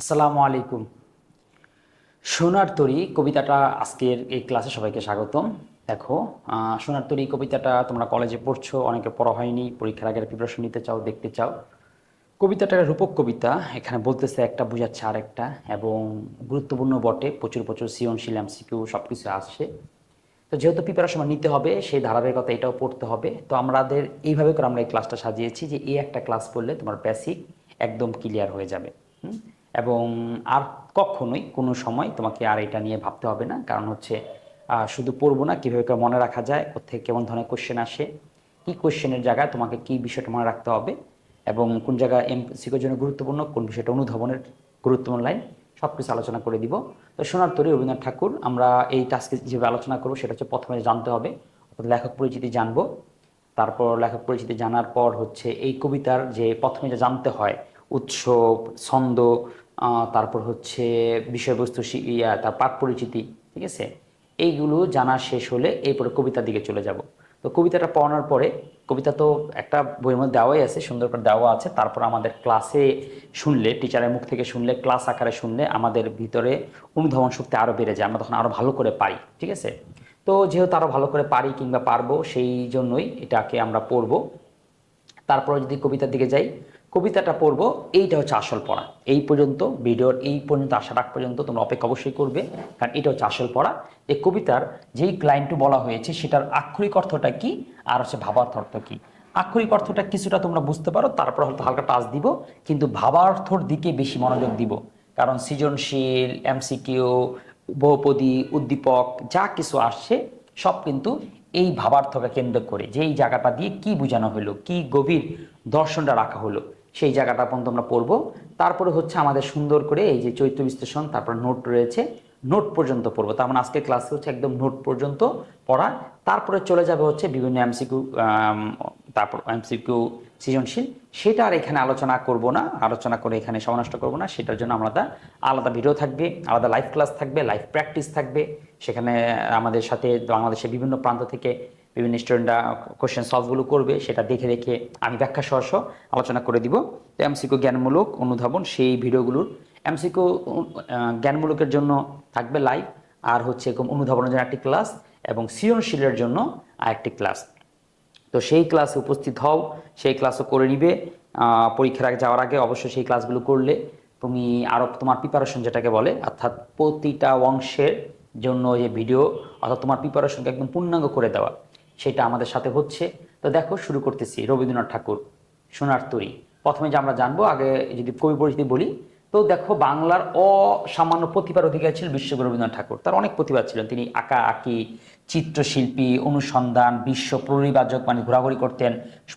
আসসালামু আলাইকুম। সোনার তরী কবিতাটা আজকের এই ক্লাসে সবাইকে স্বাগতম। দেখো, সোনার তরী কবিতাটা তোমরা কলেজে পড়ছো, অনেকে পড়া হয়নি, পরীক্ষার আগের প্রিপারেশন নিতে চাও, দেখতে চাও। কবিতাটা একটা রূপক কবিতা, এখানে বলতেছে একটা বোঝাচ্ছে আরেকটা, এবং গুরুত্বপূর্ণ বটে, প্রচুর প্রচুর সৃজনশীল এমসিকিউ সব কিছু আসছে। তো যেহেতু প্রিপারেশন নিতে হবে, সেই ধারাবাহিকতা এটাও পড়তে হবে। তো আমাদের এইভাবে করে আমরা এই ক্লাসটা সাজিয়েছি যে এই একটা ক্লাস পড়লে তোমার বেসিক একদম ক্লিয়ার হয়ে যাবে। এবং আর কখনোই কোনো সময় তোমাকে আর এটা নিয়ে ভাবতে হবে না, কারণ হচ্ছে শুধু পড়বো না, কীভাবে করে মনে রাখা যায়, কোথেকে কেমন ধরনের কোশ্চেন আসে, কী কোশ্চেনের জায়গায় তোমাকে কী বিষয়টা মনে রাখতে হবে, এবং কোন জায়গায় এমসিকিউর জন্য গুরুত্বপূর্ণ, কোন বিষয়টা অনুধাবনের গুরুত্বপূর্ণ লাইন, সব কিছু আলোচনা করে দিব। তো সোনার তরী রবীন্দ্রনাথ ঠাকুর, আমরা এই টাস্কে যেভাবে আলোচনা করবো সেটা হচ্ছে প্রথমে জানতে হবে, অর্থাৎ লেখক পরিচিতি জানবো। তারপর লেখক পরিচিতি জানার পর হচ্ছে এই কবিতার যে প্রথমে যে জানতে হয় উৎস, ছন্দ, তারপর হচ্ছে বিষয়বস্তু, তার পাঠ পরিচিতি, ঠিক আছে, এইগুলো জানা শেষ হলে এরপরে কবিতার দিকে চলে যাব। তো কবিতাটা পড়ানোর পরে, কবিতা তো একটা বইয়ের মধ্যে দেওয়াই আছে, সুন্দর করে দেওয়া আছে, তারপর আমাদের ক্লাসে শুনলে, টিচারের মুখ থেকে শুনলে, ক্লাস আকারে শুনলে আমাদের ভিতরে অনুধাবন শক্তি আরও বেড়ে যায়, আমরা তখন আরও ভালো করে পারি, ঠিক আছে। তো যেহেতু আরও ভালো করে পারি কিংবা পারবো, সেই জন্যই এটাকে আমরা পড়ব। তারপরে যদি কবিতার দিকে যাই, কবিতাটা পড়বো, এইটা হচ্ছে আসল পড়া। এই পর্যন্ত ভিডিওর এই পর্যন্ত আসার আগ পর্যন্ত তোমরা অপেক্ষা অবশ্যই করবে, কারণ এটা হচ্ছে আসল পড়া। এই কবিতার যেই লাইনটু বলা হয়েছে সেটার আক্ষরিক অর্থটা কি, আর হচ্ছে ভাবার্থ অর্থ কি। আক্ষরিক অর্থটা কিছুটা তোমরা বুঝতে পারো, তারপর হয়তো হালকা টাচ দিব, কিন্তু ভাবার্থর দিকে বেশি মনোযোগ দিব, কারণ সৃজনশীল, এমসিকিউ, বহুপদী, উদ্দীপক যা কিছু আসছে সব কিন্তু এই ভাবার্থকে কেন্দ্র করে, যে এই জায়গাটা দিয়ে কি বোঝানো হলো, কি গভীর দর্শনটা রাখা হলো, সেই জায়গাটা পর্যন্ত আমরা পড়বো। তারপরে হচ্ছে আমাদের সুন্দর করে এই যে চরিত্র বিশ্লেষণ, তারপর নোট রয়েছে, নোট পর্যন্ত পড়বো। তার মানে আজকের ক্লাসে হচ্ছে একদম নোট পর্যন্ত পড়া। তারপরে চলে যাবে হচ্ছে বিভিন্ন এমসিকিউ, তারপর এমসিকিউ সৃজনশীল, সেটা আর এখানে আলোচনা করব না, আলোচনা করে এখানে সময় নষ্ট করবো না। সেটার জন্য আলাদা আলাদা ভিডিও থাকবে, আলাদা লাইভ ক্লাস থাকবে, লাইভ প্র্যাকটিস থাকবে। সেখানে আমাদের সাথে বাংলাদেশের বিভিন্ন প্রান্ত থেকে বিভিন্ন স্টুডেন্টরা কোশ্চেন সলভগুলো করবে, সেটা দেখে দেখে আমি ব্যাখ্যা সহ সহ আলোচনা করে দিব। এমসিকিউ জ্ঞানমূলক অনুধাবন সেই ভিডিওগুলোর এমসিকিউ জ্ঞানমূলকের জন্য থাকবে লাইভ, আর হচ্ছে অনুধাবনের জন্য একটি ক্লাস, এবং সৃজনশীলের জন্য আরেকটি ক্লাস। তো সেই ক্লাসে উপস্থিত হও, সেই ক্লাসও করে নিবে। পরীক্ষার আগে যাওয়ার আগে অবশ্যই সেই ক্লাসগুলো করলে তুমি আরও তোমার প্রিপারেশন যেটাকে বলে, অর্থাৎ প্রতিটা অংশের জন্য যে ভিডিও, অর্থাৎ তোমার প্রিপারেশনকে একদম পূর্ণাঙ্গ করে দেওয়া, সেটা আমাদের সাথে হচ্ছে। তো দেখো, শুরু করতেছি। রবীন্দ্রনাথ ঠাকুর, সোনার তরী। প্রথমে যে আমরা জানবো, আগে যদি কবি পরিচিতি বলি, তো দেখো, বাংলার অসামান্য প্রতিভার অধিকারী ছিলেন বিশ্বকবি রবীন্দ্রনাথ ঠাকুর। তার অনেক প্রতিভা ছিলেন, তিনি আঁকা আঁকি, চিত্রশিল্পী, অনুসন্ধান, বিশ্ব পরিবাচক, মানে ঘোরাঘুরি করতেন,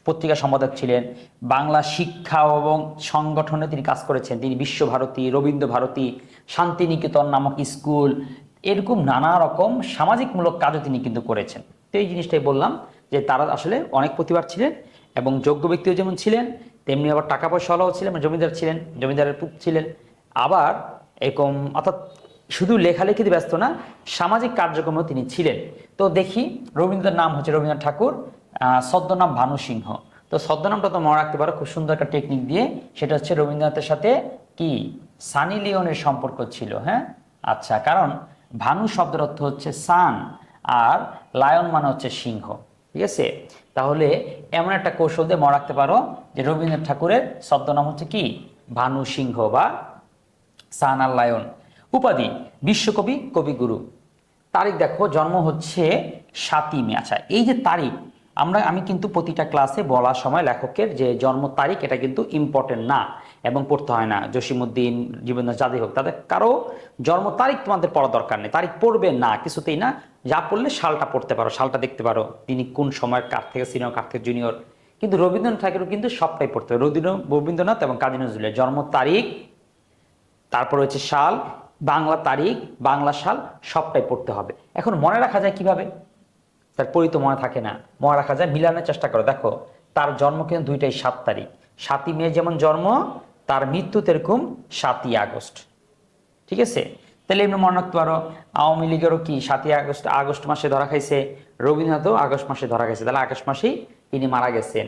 পত্রিকা সম্পাদক ছিলেন, বাংলা শিক্ষা এবং সংগঠনে তিনি কাজ করেছেন। তিনি বিশ্বভারতী, রবীন্দ্র ভারতী, শান্তিনিকেতন নামক স্কুল, এরকম নানা রকম সামাজিকমূলক কাজও তিনি কিন্তু করেছেন। তো এই জিনিসটাই বললাম, যে তারা আসলে অনেক প্রতিভার ছিলেন, এবং যোগ্য ব্যক্তিও যেমন ছিলেন, তেমনি আবার টাকা পয়সাওয়ালাও ছিলেন, জমিদার ছিলেন, জমিদারের পুত্র ছিলেন। আবার এরকম, অর্থাৎ শুধু লেখালেখিতে ব্যস্ত না, সামাজিক কার্যক্রমেও তিনি ছিলেন। তো দেখি, রবীন্দ্রের নাম হচ্ছে রবীন্দ্রনাথ ঠাকুর, ছদ্মনাম ভানু সিংহ। তো ছদ্মনামটা তো মনে রাখতে পারো খুব সুন্দর একটা টেকনিক দিয়ে, সেটা হচ্ছে রবীন্দ্রনাথের সাথে কি সানি লিওনের সম্পর্ক ছিল। হ্যাঁ, আচ্ছা, কারণ ভানু শব্দের অর্থ হচ্ছে সান, আর লায়ন মানে হচ্ছে সিংহ, ঠিক আছে। তাহলে এমন একটা কৌশল দিয়ে মনে রাখতে পারো যে রবীন্দ্রনাথ ঠাকুরের ছদ্মনাম হচ্ছে কি ভানু সিংহ বা সান আর লায়ন। উপাধি বিশ্বকবি, কবিগুরু। তারিখ দেখো, জন্ম হচ্ছে 7ই মে। আচ্ছা, এই যে তারিখ, আমি কিন্তু প্রতিটা ক্লাসে বলার সময় লেখকের যে জন্ম তারিখ, এটা কিন্তু ইম্পর্টেন্ট না এবং পড়তে হয় না। জসিমউদ্দিন, জীবনদাস, যাদের হোক, তাদের কারো জন্ম তারিখ তোমাদের পড়া দরকার নেই, তারিখ পড়বে না, কিছুতেই না। যা পড়লে সালটা পড়তে পারো, সালটা দেখতে পারো, তিনি কোন সময়ের, কার থেকে সিনিয়র, কার থেকে জুনিয়র। কিন্তু রবীন্দ্রনাথ ঠাকুর কিন্তু সবটাই পড়তে হবে। রবীন্দ্রনাথ এবং কাজী নজরুলের জন্ম তারিখ, তারপর হচ্ছে সাল, বাংলা তারিখ, বাংলা সাল, সবটাই পড়তে হবে। এখন মনে রাখা যায় কিভাবে? তার পড়ি তো মনে থাকে না, মনে রাখা যায়, মিলানোর চেষ্টা করো। দেখো, তার জন্ম কিন্তু দুইটাই 7 তারিখ। 7ই মে যেমন জন্ম, তার মৃত্যু এরকম 7ই আগস্ট, ঠিক আছে। তাহলে এমনি মনে রাখতে পারো, আওয়ামী লীগেরও কি 7ই আগস্ট, আগস্ট মাসে ধরা খাইছে, রবীন্দ্রনাথও আগস্ট মাসে ধরা খাইছে, তাহলে আগস্ট মাসেই তিনি মারা গেছেন।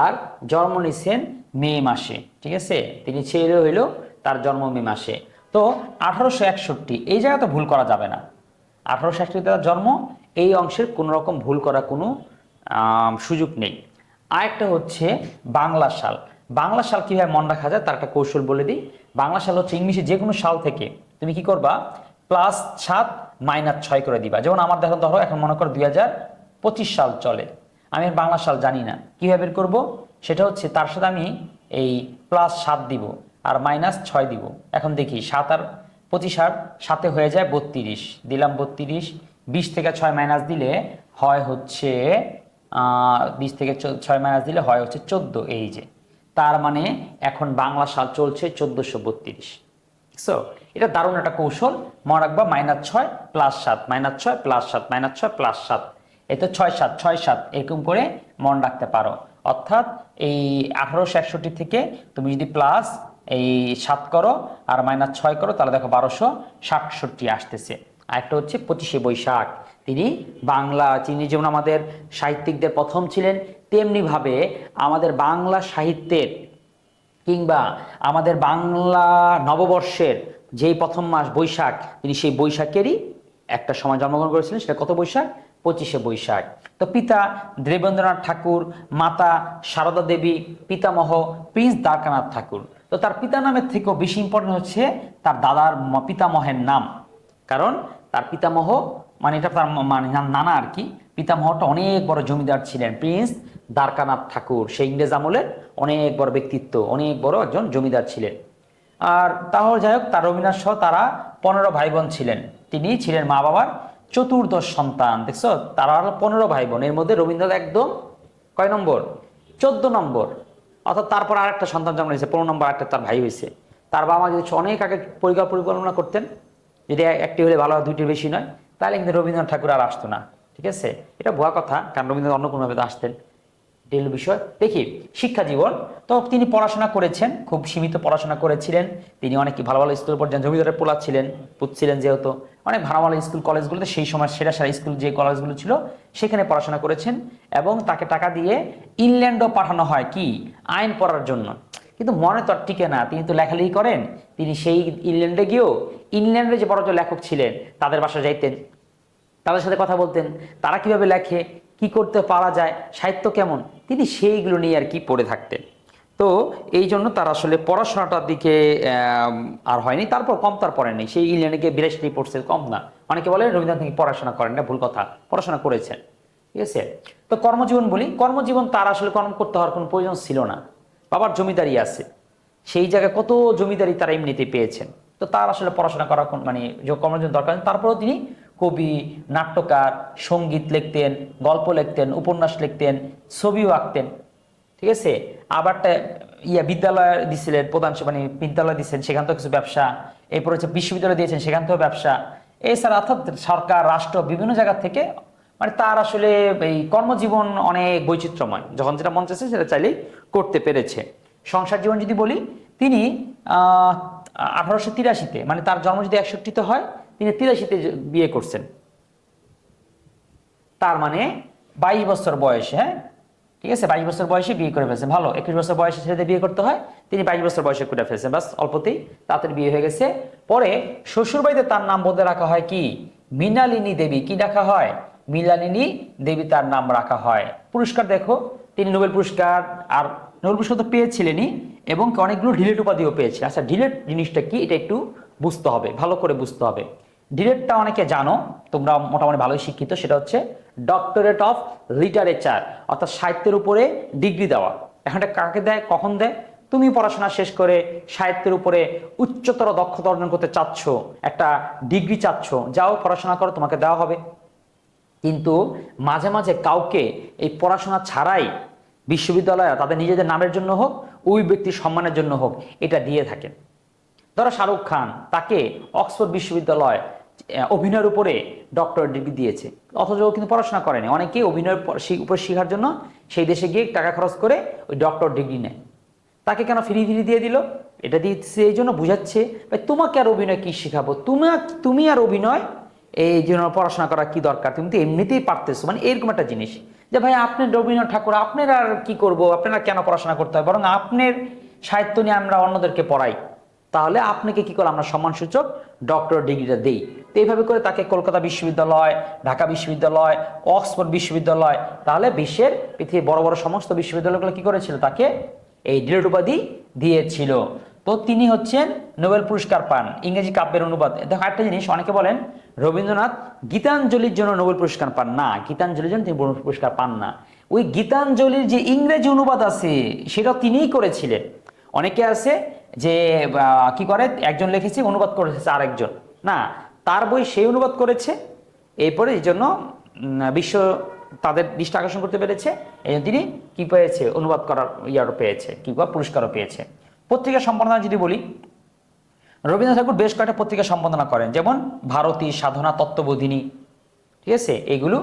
আর জন্ম নিছেন মে মাসে, ঠিক আছে। তিনি ছেলে হইল তার জন্ম মে মাসে। তো 1861 এই জায়গা তো ভুল করা যাবে না। 1861 তার জন্ম, এই অংশের কোনো রকম ভুল করা কোনো সুযোগ নেই। আরেকটা হচ্ছে বাংলা সাল। বাংলা সাল কীভাবে মনে রাখা যায় তার একটা কৌশল বলে দিই। বাংলা সাল হচ্ছে ইংলিশে যে কোনো সাল থেকে তুমি কি করবা, +7 -6 করে দিবা। যেমন আমার দেখো, ধরো এখন মনে করো 2025 সাল চলে, আমি আর বাংলা সাল জানি না, কীভাবে বের করবো? সেটা হচ্ছে তার সাথে আমি এই +7 দিব আর -6 দিব। এখন দেখি 7 আর 25 আর 7 হয়ে যায় 32, দিলাম 32, 20 থেকে 6 মাইনাস দিলে হয় হচ্ছে 20 থেকে 6 মাইনাস দিলে হয় হচ্ছে 14। এই যে তার মানে এখন বাংলা সাল চলছে 1432। সো এটা দারুণ একটা কৌশল, মনে রাখবা -6 +7 -6 +7 -6 +7, এই তো 6-7 6-7 এরকম করে মনে রাখতে পারো। অর্থাৎ এই 1861 থেকে তুমি যদি প্লাস এই 7 করো আর -6 করো তাহলে দেখো 1267 আসতেছে। আরেকটা হচ্ছে 25শে বৈশাখ, তিনি যেমন আমাদের সাহিত্যিকদের প্রথম ছিলেন, তেমনিভাবে আমাদের বাংলা সাহিত্যের কিংবা আমাদের বাংলা নববর্ষের যেই প্রথম মাস বৈশাখ, তিনি সেই বৈশাখেরই একটা সময় জন্মগ্রহণ করেছিলেন। সেটা কত বৈশাখ? 25শে বৈশাখ। তো পিতা দেবেন্দ্রনাথ ঠাকুর, মাতা সারদা দেবী, পিতামহ প্রিন্স দ্বারকানাথ ঠাকুর। তো তার পিতার নামের থেকেও বেশি ইম্পর্টেন্ট হচ্ছে তার দাদার পিতামহের নাম, কারণ তার পিতামহ মানে এটা তার মানে নানা আর কি। পিতামহটা অনেক বড় জমিদার ছিলেন, প্রিন্স দ্বারকানাথ ঠাকুর, সেই ইংরেজ আমলের অনেক বড় ব্যক্তিত্ব, অনেক বড় একজন জমিদার ছিলেন। আর তাহলে যাই হোক, তার রবীন্দ্রনাথ সহ তারা 15 ভাই বোন ছিলেন। তিনি ছিলেন মা বাবার চতুর্দশ সন্তান। দেখছো, তারা হলো 15 ভাই বোন, এর মধ্যে রবীন্দ্রনাথ একদম কয় নম্বর? 14 নম্বর। অর্থাৎ তারপর আরেকটা সন্তান জন্ম নিয়েছে, 15 নম্বর আরেকটা তার ভাই হয়েছে। তার বাবা যদি অনেক আগে পরিকল্পনা করতেন, যদি একটি হলে ভালো হয়, দুইটির বেশি নয়, তাহলে কিন্তু রবীন্দ্রনাথ ঠাকুর আর আসতো না। ঠিক আছে, এটা ভুয়া কথা, কারণ রবীন্দ্রনাথ অন্য কোনোভাবে আসতেন। ডিটেল বিষয় দেখি। শিক্ষা জীবন, তো তিনি পড়াশোনা করেছেন, খুব সীমিত পড়াশোনা করেছিলেন। তিনি অনেক ভালো ভালো স্কুল পর্যন্ত, জমিদারের পোলা ছিলেন, পুত ছিলেন যেহেতু, অনেক ভালো ভালো স্কুল কলেজগুলোতে সেই সময় সেরা সেরা স্কুল যে কলেজগুলো ছিল সেখানে পড়াশোনা করেছেন। এবং তাকে টাকা দিয়ে ইংল্যান্ডও পাঠানো হয় কি, আইন পড়ার জন্য। কিন্তু মনে তো আর টিকে না, তিনি তো লেখালেখি করেন। তিনি সেই ইংল্যান্ডে গিয়েও, ইংল্যান্ডে যে বড় যে লেখক ছিলেন তাদের বাসায় যাইতেন, তাদের সাথে কথা বলতেন, তারা কিভাবে লেখে, কি করতে পারা যায়, সাহিত্য কেমন, তিনি সেইগুলো নিয়ে আর কি পড়ে থাকতেন। তো এই জন্য তার আসলে পড়াশোনাটার দিকে আর হয়নি। তারপর কম তার পড়েন নেই, সেই ইংল্যান্ডে গিয়ে 82 পড়ছে, কম না। অনেকে বলে রবীন্দ্রনাথ নাকি পড়াশোনা করেন না, ভুল কথা, পড়াশোনা করেছেন। ঠিক আছে, তো কর্মজীবন বলি। কর্মজীবন তার আসলে কর্ম করতে হওয়ার কোনো প্রয়োজন ছিল না, বাবার জমিদারি আছে, সেই জায়গায় কত জমিদারি তারা এমনিতে পেয়েছেন। তো তার আসলে পড়াশোনা করার মানে যে কর্মজীবন দরকার। তারপরেও তিনি কবি, নাট্যকার, সঙ্গীত লিখতেন, গল্প লিখতেন, উপন্যাস লিখতেন, ছবিও আঁকতেন। ঠিক আছে, আবারটা বিদ্যালয় দিছিলেন, প্রধান মানে বিদ্যালয় দিচ্ছেন, সেখান থেকে কিছু ব্যবসা। এরপর হচ্ছে বিশ্ববিদ্যালয় দিয়েছেন, সেখান থেকেও ব্যবসা। এছাড়া অর্থাৎ সরকার, রাষ্ট্র, বিভিন্ন জায়গা থেকে মানে তার আসলে এই কর্মজীবন অনেক বৈচিত্র্যময়, যখন যেটা মন চাইছে সেটা চাইলেই করতে পেরেছে। সংসার জীবন যদি বলি, তিনি 1883-তে, মানে তার জন্ম যদি 61-তে হয়, তিনি 83-তে বিয়ে করছেন। তার মানে 22 বছর বয়সে, হ্যাঁ ঠিক আছে, 22 বছর বয়সে বিয়ে করে ফেলছেন। ভালো, 21 বছর বয়সে ছেলেদের বিয়ে করতে হয়, তিনি 22 বছর বয়সে করে ফেলছেন, বাস অল্পতেই তাড়াতাড়ি বিয়ে হয়ে গেছে। পরে শ্বশুরবাড়িতে তার নাম বদলে রাখা হয় কি, মৃণালিনী দেবী। কি রাখা হয়? মৃণালিনী দেবী তার নাম রাখা হয়। পুরস্কার দেখো, তিনি নোবেল পুরস্কার, আর নোবেল পুরস্কার তো পেয়েছিলেনই, এবং অনেকগুলো ডিলেট উপাধিও পেয়েছে। আচ্ছা, ডিলেট জিনিসটা কি এটা একটু বুঝতে হবে, ভালো করে বুঝতে হবে। ডিলেটটা অনেকে জানো, তোমরা মোটামুটি ভালোই শিক্ষিত, সেটা হচ্ছে ডক্টরেট অফ লিটারেচার, অর্থাৎ সাহিত্যের উপরে ডিগ্রি দেওয়া। এখন এটা কাকে দেয়, কখন দেয়? তুমি পড়াশোনা শেষ করে সাহিত্যের উপরে উচ্চতর দক্ষতা অর্জন করতে চাচ্ছ, একটা ডিগ্রি চাচ্ছ, যাও পড়াশোনা করো, তোমাকে দেওয়া হবে। কিন্তু মাঝে মাঝে কাউকে এই পড়াশোনা ছাড়াই বিশ্ববিদ্যালয় তাদের নিজেদের নামের জন্য হোক, ওই ব্যক্তির সম্মানের জন্য হোক, এটা দিয়ে থাকেন। ধরো শাহরুখ খান, তাকে অক্সফোর্ড বিশ্ববিদ্যালয় অভিনয়ের উপরে ডক্টরেট ডিগ্রি দিয়েছে, অথচ কিন্তু পড়াশোনা করেনি। অনেকে অভিনয়ের উপরে শেখার জন্য সেই দেশে গিয়ে টাকা খরচ করে ওই ডক্টর ডিগ্রি নেয়। তাকে কেন ফ্রি দিয়ে দিল? এটা দিচ্ছে এই জন্য বুঝাচ্ছে, ভাই তোমাকে আর অভিনয় কি শেখাবো, তুমি আর অভিনয় এই জন্য পড়াশোনা করা কি দরকার, তুমি তো এমনিতেই পারতেছো, মানে এরকম একটা জিনিস যে ভাই আপনি রবীন্দ্রনাথ ঠাকুর, আপনার আর কি করবো, আপনারা কেন পড়াশোনা করতে হয়, বরং আপনার সাহিত্য নিয়ে আমরা অন্যদেরকে পড়াই, তাহলে আপনাকে কি করে আমরা সম্মানসূচক ডক্টর ডিগ্রিটা দেই। তো এইভাবে করে তাকে কলকাতা বিশ্ববিদ্যালয়, ঢাকা বিশ্ববিদ্যালয়, অক্সফোর্ড বিশ্ববিদ্যালয়, তাহলে বিশ্বের পৃথিবীর বড় বড় সমস্ত বিশ্ববিদ্যালয়গুলো কি করেছিল, তাকে এই ডিলেট উপাধি দিয়েছিল। তো তিনি হচ্ছেন নোবেল পুরস্কার পান ইংরেজি কাব্যের অনুবাদ। দেখো একটা জিনিস, অনেকে বলেন রবীন্দ্রনাথ গীতাঞ্জলির জন্য নোবেল পুরস্কার পান না, গীতাঞ্জলির জন্য তিনি নোবেল পুরস্কার পান না। ওই গীতাঞ্জলির যে ইংরেজি অনুবাদ আছে সেটা তিনিই করেছিলেন। অনেকে আছে যে কি করে, একজন লিখেছে অনুবাদ করেছে আরেকজন, না, তার বই সেই অনুবাদ করেছে, এরপরে এই জন্য বিশ্ব তাদের দৃষ্টি আকর্ষণ করতে পেরেছে, এই জন্য তিনি কি পেয়েছে, অনুবাদ করার ইয়ারও পেয়েছে, কি পুরস্কারও পেয়েছে। পত্রিকা সম্পাদনা যদি বলি, রবীন্দ্রনাথ ঠাকুর বেশ কয়েকটা পত্রিকা সম্পাদনা করেন, যেমন ভারতী, সাধনা, তত্ত্ববোধিনী, ঠিক আছে, এইগুলো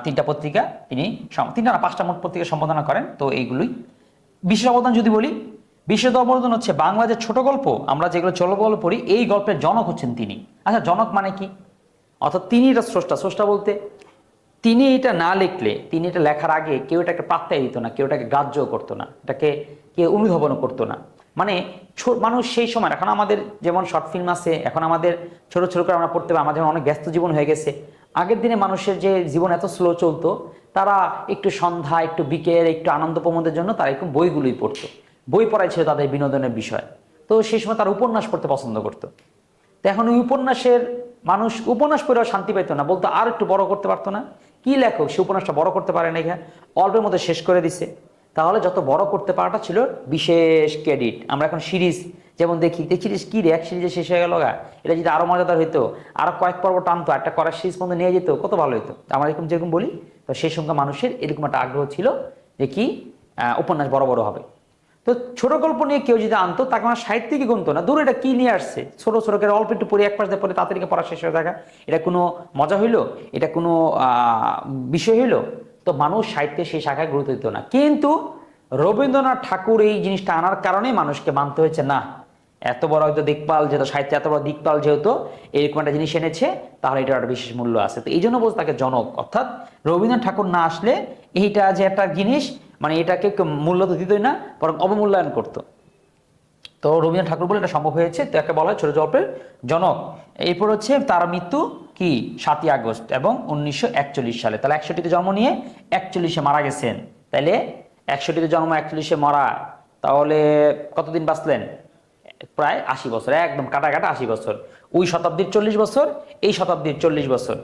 3টা পত্রিকা তিনি, 3টা না 5টা মোট পত্রিকা সম্পাদনা করেন। তো এইগুলোই বিশেষ অবদান যদি বলি, বিশেষ অবদান হচ্ছে বাংলাদেশের ছোট গল্প, আমরা যেগুলো ছোট গল্প পড়ি, এই গল্পের জনক হচ্ছেন তিনি। আচ্ছা, জনক মানে কি? অর্থাৎ তিনি এটা স্রষ্টা। স্রষ্টা বলতে তিনি এটা না লিখলে, তিনি এটা লেখার আগে কেউ এটাকে পাত্তাই দিত না, কেউ এটাকে গ্রাহ্য করতো না, এটাকে কেউ অনুধাবনও করতো না। মানে মানুষ সেই সময়, এখন আমাদের যেমন শর্ট ফিল্ম আছে, এখন আমাদের ছোট ছোট করে আমরা পড়তে পারি, আমাদের অনেক ব্যস্ত জীবন হয়ে গেছে। আগের দিনে মানুষের যে জীবন এত স্লো চলতো, তারা একটু সন্ধ্যা, একটু বিকেল, একটু আনন্দ প্রমোদের জন্য তারা একটু বইগুলোই পড়তো, বই পড়াই ছিল তাদের বিনোদনের বিষয়। তো সেই সময় তারা উপন্যাস পড়তে পছন্দ করতো। তো এখন ওই উপন্যাসের মানুষ উপন্যাস পড়েও শান্তি পেত না, বলতো আর একটু বড় করতে পারতো না। কি লেখক, সে উপন্যাসটা বড় করতে পারে না, এখানে অল্পের মধ্যে শেষ করে দিছে। তাহলে যত বড় করতে পারাটা ছিল বিশেষ ক্রেডিট। আমরা এখন সিরিজ যেমন দেখি, সিরিজ কি রে, এক সিরিজে শেষ হয়ে গেল গা, এটা যদি আরো মজাদার হইতো, আরো কয়েক পর্ব টানতো, একটা করার সিরিজ পর্যন্ত নিয়ে যেত, কত ভালো হইতো। আমরা এরকম যেরকম বলি, তো সেই সঙ্গে মানুষের এরকম একটা আগ্রহ ছিল যে কি উপন্যাস বড় বড় হবে। তো ছোট গল্প নিয়ে কেউ যদি আনতো, তাকে আমার সাহিত্যিকই গুনতো না, দূর এটা কি নিয়ে আসছে, ছোট ছোট করে অল্প একটু পড়ে, এক পাশ দিয়ে পড়ে তাড়াতাড়ি পড়া শেষ হয়ে থাকা, এটা কোনো মজা হইলো, এটা কোনো বিষয় হইলো? তো মানুষ সাহিত্যে সেই শাখায় গুরুত্ব দিত না। কিন্তু রবীন্দ্রনাথ ঠাকুর এই জিনিসটা আনার কারণে মানুষকে মানতে হয়েছে, না, এত বড় হয়তো দিকপাল, যেহেতু সাহিত্যে এত বড় দিকপাল, যেহেতু এরকম একটা জিনিস এনেছে, তাহলে এটার একটা বিশেষ মূল্য আছে। তো এই জন্য বলছে তাকে জনক। অর্থাৎ রবীন্দ্রনাথ ঠাকুর না আসলে এইটা যে একটা জিনিস, মানে এটাকে মূল্য তো দিতই না, বরং অবমূল্যায়ন করতো। তো রবীন্দ্রনাথ ঠাকুর বলে এটা সম্ভব হয়েছে, তো একে বলা হয় ছোট গল্পের জনক। এরপর হচ্ছে তার মৃত্যু কি 7ই আগস্ট এবং 1941 সালে। তাহলে 61তে জন্ম নিয়ে 41-এ মারা গেছেন। তাইলে 61তে জন্ম, 41-এ মরা, তাহলে কতদিন বাঁচলেন? প্রায় 80 বছর, একদম কাটা কাটা 80 বছর। ওই শতাব্দীর 40 বছর, এই শতাব্দীর 40 বছর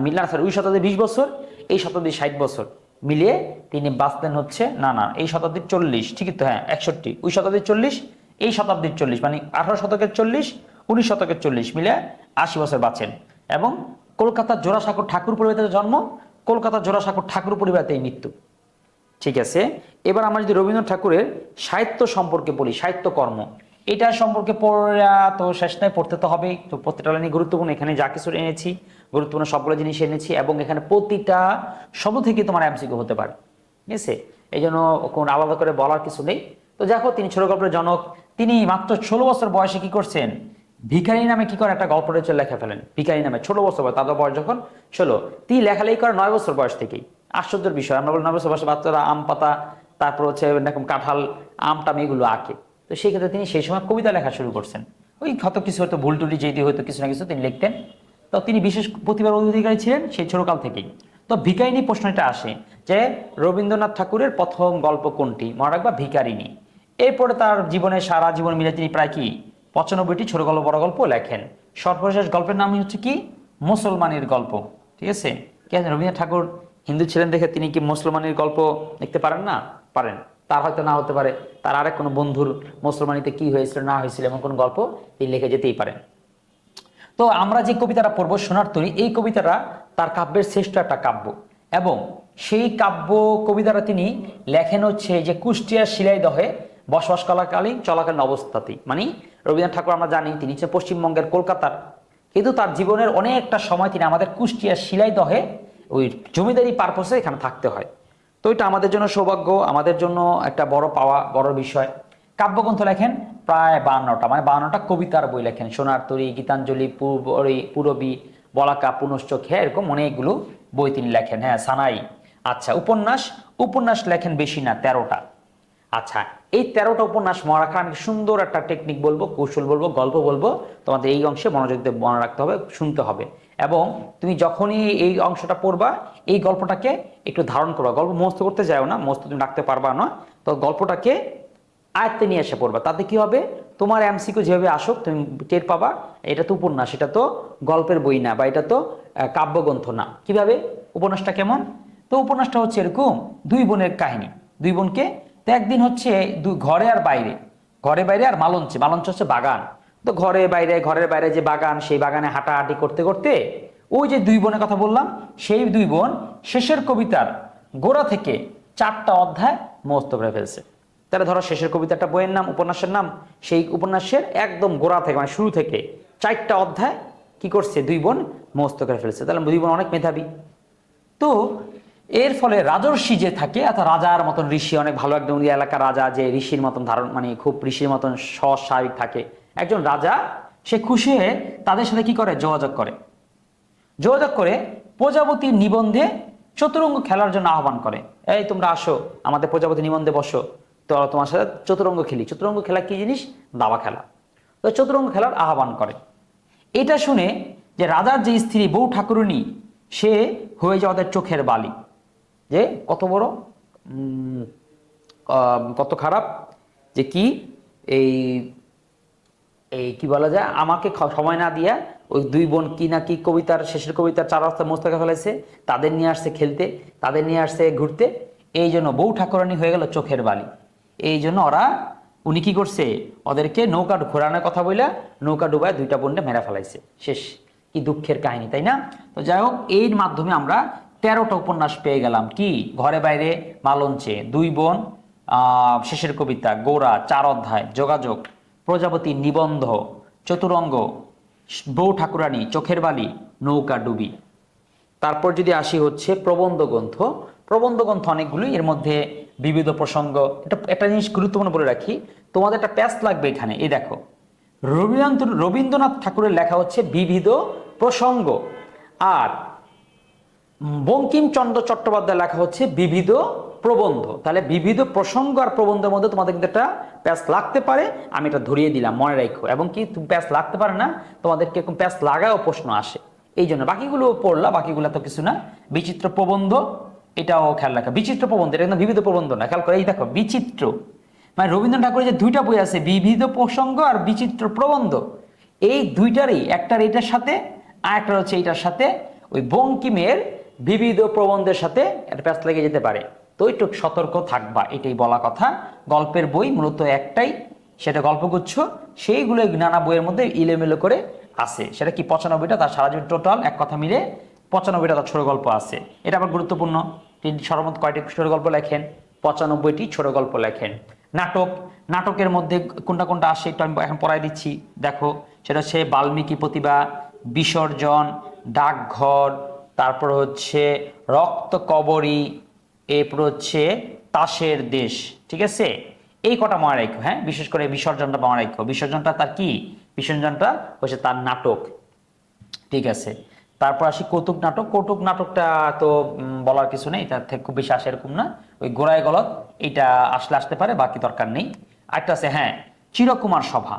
মিলান, স্যার ওই শতাব্দীর 20 বছর, এই শতাব্দীর 60 বছর মিলিয়ে তিনি বাঁচলেন হচ্ছে, না না, এই শতাব্দীর 40, ঠিকই তো, হ্যাঁ 61, ওই শতাব্দীর 40, এই শতাব্দীর 40, মানে 18 শতকের 40, 19 শতকের 40 মিলে 80 বছর বাঁচেন। এবং কলকাতার জোড়াসাঁকোর ঠাকুর পরিবারে জন্ম, কলকাতার জোড়াসাঁকোর ঠাকুর পরিবারেই মৃত্যু। ঠিক আছে, এবার আমরা যদি রবীন্দ্রনাথ ঠাকুরের সাহিত্য সম্পর্কে বলি, সাহিত্যকর্ম, এটা সম্পর্কে পড়া তো শেষ নয়, পড়তে তো হবেই। তো প্রত্যেকটা লাইনে গুরুত্বপূর্ণ, এখানে যা কিছু এনেছি গুরুত্বপূর্ণ সবগুলো জিনিস এনেছি, এবং এখানে প্রতিটা শব্দ থেকে তোমার এমসিকিউ হতে পারে, ঠিক আছে, এই জন্য কোনো আলাদা করে বলার কিছু নেই। তো দেখো, তিনি ছোট গল্পের জনক। তিনি মাত্র 16 বছর বয়সে কি করছেন, ভিখারি নামে কি করে একটা গল্প রয়েছে লেখা ফেলেন। ভিখারি নামে 16 বছর বয়স, তাদের বয়স যখন 16, তিনি লেখালেখি করে 9 বছর বয়স থেকেই। আশ্চর্যের বিষয়, আমরা বলি 9 বছর বয়সে বাচ্চারা আম পাতা, তারপর হচ্ছে এরকম কাঁঠাল, আমটাম এগুলো আঁকে। তো সেই ক্ষেত্রে তিনি সেই সময় কবিতা লেখা শুরু করছেন। ওই কত কিছু হয়তো ভুল টুটি যেটি হয়তো কিছু না কিছু তিনি লিখতেন। তো তিনি বিশেষ প্রতিভার অধিকারী ছিলেন সেই ছোটকাল থেকেই। তো ভিখারিনী প্রশ্নটা আসে যে রবীন্দ্রনাথ ঠাকুরের প্রথম গল্প কোনটি, মনে রাখবা ভিখারিনী। এরপরে তার জীবনে সারা জীবন মিলে তিনি প্রায় কি 95টি ছোট গল্প বড় গল্প লেখেন। সর্বশেষ গল্পের নামই হচ্ছে কি মুসলমানের গল্প। ঠিক আছে, কেন রবীন্দ্রনাথ ঠাকুর হিন্দু ছিলেন দেখে তিনি কি মুসলমানের গল্প লিখতে পারেন না? পারেন। তার হয়তো না হতে পারে, তার আরেক কোনো বন্ধুর মুসলমানিতে কি হয়েছিল না হয়েছিল এমন কোনো গল্প তিনি লিখে যেতেই পারেন। তো আমরা যে কবিতাটা পড়বো সোনার তরী, এই কবিতাটা তার কাব্যের শ্রেষ্ঠ একটা কাব্য, এবং সেই কাব্য কবিতাটা তিনি লেখেন হচ্ছে যে কুষ্টিয়ার শিলাইদহে বসবাস করাকালীন চলাকালীন অবস্থাতেই। মানে রবীন্দ্রনাথ ঠাকুর আমরা জানি তিনি হচ্ছে পশ্চিমবঙ্গের কলকাতার, কিন্তু তার জীবনের অনেকটা সময় তিনি আমাদের কুষ্টিয়ার শিলাইদহে ওই জমিদারি পারপোসে এখানে থাকতে হয়। তো এটা আমাদের জন্য সৌভাগ্য, আমাদের জন্য একটা বড় পাওয়া, বড় বিষয়। কাব্যগ্রন্থ লেখেন প্রায় 52টা, মানে 52টা কবিতার বই লেখেন। সোনার তরী, গীতাঞ্জলি, পূরবী, বলাকা, পুনশ্চোখ, হ্যাঁ এরকম অনেকগুলো বই তিনি লেখেন। হ্যাঁ সানাই। আচ্ছা, উপন্যাস লেখেন বেশি না, 13টা। আচ্ছা, এই 13টা উপন্যাস মনে রাখার আমি সুন্দর একটা টেকনিক বলবো, কৌশল বলবো, গল্প বলবো, তোমাদের এই অংশে মনোযোগ দিয়ে মনে রাখতে হবে, শুনতে হবে। এবং তুমি যখনই এই অংশটা পড়বা, এই গল্পটাকে একটু ধারণ করবা। গল্প মুখস্থ করতে যাও না, মুখস্থ তুমি রাখতে পারবা না, তো গল্পটাকে আয়ত্তে নিয়ে এসে পড়বা। তাতে কি হবে, তোমার এমসিকিউ যেভাবে আসুক তুমি টের পাবা এটা তো উপন্যাস, এটা তো গল্পের বই না, বা এটা তো কাব্যগ্রন্থ না। কিভাবে, উপন্যাসটা কেমন? তো উপন্যাসটা হচ্ছে এরকম, দুই বোনের কাহিনী। দুই বোনকে, তো একদিন হচ্ছে ঘরে আর বাইরে, ঘরে বাইরে আর মালঞ্চে, মালঞ্চ হচ্ছে বাগান। তো ঘরে বাইরে, ঘরের বাইরে যে বাগান, সেই বাগানে হাঁটাহাঁটি করতে করতে ওই যে দুই বোনের কথা বললাম, সেই দুই বোন শেষের কবিতার গোড়া থেকে 4টা অধ্যায় মুখস্থ করে ফেলছে। তাহলে ধরো শেষের কবিতাটা বইয়ের নাম, উপন্যাসের নাম, সেই উপন্যাসের একদম গোড়া থেকে মানে শুরু থেকে 4টা অধ্যায় কি করছে, দুই বোন মুখস্থ করে ফেলছে। তাহলে দুই বোন অনেক মেধাবী। তো এর ফলে রাজর্ষি যে থাকে, অর্থাৎ রাজার মতন ঋষি, অনেক ভালো একজন এলাকার রাজা যে ঋষির মতন ধারণ, মানে খুব ঋষির মতন সৎ স্বাভাবিক থাকে একজন রাজা, সে খুশি হয়ে তাদের সাথে কি করে, যোগাযোগ করে। যোগাযোগ করে প্রজাপতির নিবন্ধে চতুরঙ্গ খেলার জন্য আহ্বান করে। এই তোমরা আসো, আমাদের প্রজাপতি নিবন্ধে বসো, তো তোমার সাথে চতুরঙ্গ খেলি। চতুরঙ্গ খেলা কি জিনিস, দাবা খেলা। তো চতুরঙ্গ খেলার আহ্বান করে। এটা শুনে যে রাজার যে স্ত্রী বউ ঠাকুরুনী, সে হয়ে যায় ওদের চোখের বালি, যে কত বড় কত খারাপ, যে কি এই এই কি বলা যায়, আমাকে সময় না দিয়া ওই দুই বোন কি না কি কবিতার শেষের কবিতার 4 অবস্থা মোস্তাকা ফেলেছে, তাদের নিয়ে আসছে খেলতে, তাদের নিয়ে আসছে ঘুরতে, এই জন্য বউ ঠাকুরানি হয়ে গেল চোখের বালি। এই জন্য উনি কি করছে, ওদেরকে নৌকা ঘোরানোর কথা বলে নৌকা ডুবায় 2টা বোনকে মেরা ফেলাইছে। শেষ, কি দুঃখের কাহিনী, তাই না? তো যাই হোক, এর মাধ্যমে আমরা 13টা উপন্যাস পেয়ে গেলাম। কি, ঘরে বাইরে মালঞ্চে, দুই বোন, শেষের কবিতা, গোড়া, 4 অধ্যায়, যোগাযোগ, প্রজাপতি নিবন্ধ, চতুরঙ্গ, বউ ঠাকুরানী, চোখের বালি, নৌকা ডুবি। তারপর যদি আসি হচ্ছে প্রবন্ধ গ্রন্থ। প্রবন্ধ গ্রন্থ অনেকগুলি, এর মধ্যে বিবিধ প্রসঙ্গ। একটা জিনিস গুরুত্বপূর্ণ বলে রাখি, তোমাদের একটা প্যাচ লাগবে এখানে। এই দেখো, রবীন্দ্রনাথ ঠাকুরের লেখা হচ্ছে বিবিধ প্রসঙ্গ, আর বঙ্কিমচন্দ্র চট্টোপাধ্যায় লেখা হচ্ছে বিবিধ প্রবন্ধ। তাহলে বিবিধ প্রসঙ্গ আর প্রবন্ধের মধ্যে তোমাদের কিন্তু একটা প্যাচ লাগতে পারে, আমি এটা ধরিয়ে দিলাম, মনে রাখো। এবং কি প্যাচ লাগতে পারে না, তোমাদের কিরকম প্যাচ লাগাও প্রশ্ন আসে, এই জন্য বাকিগুলো পড়লা, বাকিগুলো তো কিছু না। বিচিত্র প্রবন্ধ, এটাও খেয়াল রাখা। বিচিত্র প্রবন্ধ, এটা কিন্তু বিবিধ প্রবন্ধ না, খেয়াল করে। এই দেখো, বিচিত্র মানে রবীন্দ্রনাথ ঠাকুরের যে 2টা বই আছে, বিবিধ প্রসঙ্গ আর বিচিত্র প্রবন্ধ, এই দুইটারই একটার এটার সাথে আর একটা হচ্ছে এইটার সাথে, ওই বঙ্কিমের বিবিধ প্রবন্ধের সাথে একটা প্যাচ লেগে যেতে পারে। তো একটু সতর্ক থাকবা, এটাই বলা কথা। গল্পের বই মূলত একটাই, সেটা গল্পগুচ্ছ, সেইগুলো নানা বইয়ের মধ্যে ইলেমেলো করে আছে। সেটা কি 95টা, তার সারা জীবন টোটাল এক কথা মিলে 95টা তার ছোট গল্প আছে। এটা আবার গুরুত্বপূর্ণ। তিনি সর্বমোট কয়টি ছোট গল্প লেখেন, 95টি ছোট গল্প লেখেন। নাটক, নাটকের মধ্যে কোনটা কোনটা আসে একটু আমি এখন পড়াই দিচ্ছি, দেখো। সেটা হচ্ছে বাল্মীকি প্রতিভা, বিসর্জন, ডাকঘর, তারপর হচ্ছে রক্ত কবরী, এরপর হচ্ছে তাসের দেশ। ঠিক আছে, এই কটা মনে রাখো। হ্যাঁ, বিশেষ করে বিসর্জনটা মনে রাখো। বিসর্জনটা তার কি, বিসর্জনটা হচ্ছে তার নাটক। ঠিক আছে, তারপর আসি কৌতুক নাটক। কৌতুক নাটকটা তো বলার কিছু নেই, তার থেকে খুব বেশি আসে এরকম না। ওই গোড়ায় গলদ, এটা আসলে আসতে পারে, বাকি দরকার নেই। আরেকটা আছে, হ্যাঁ, চিরকুমার সভা।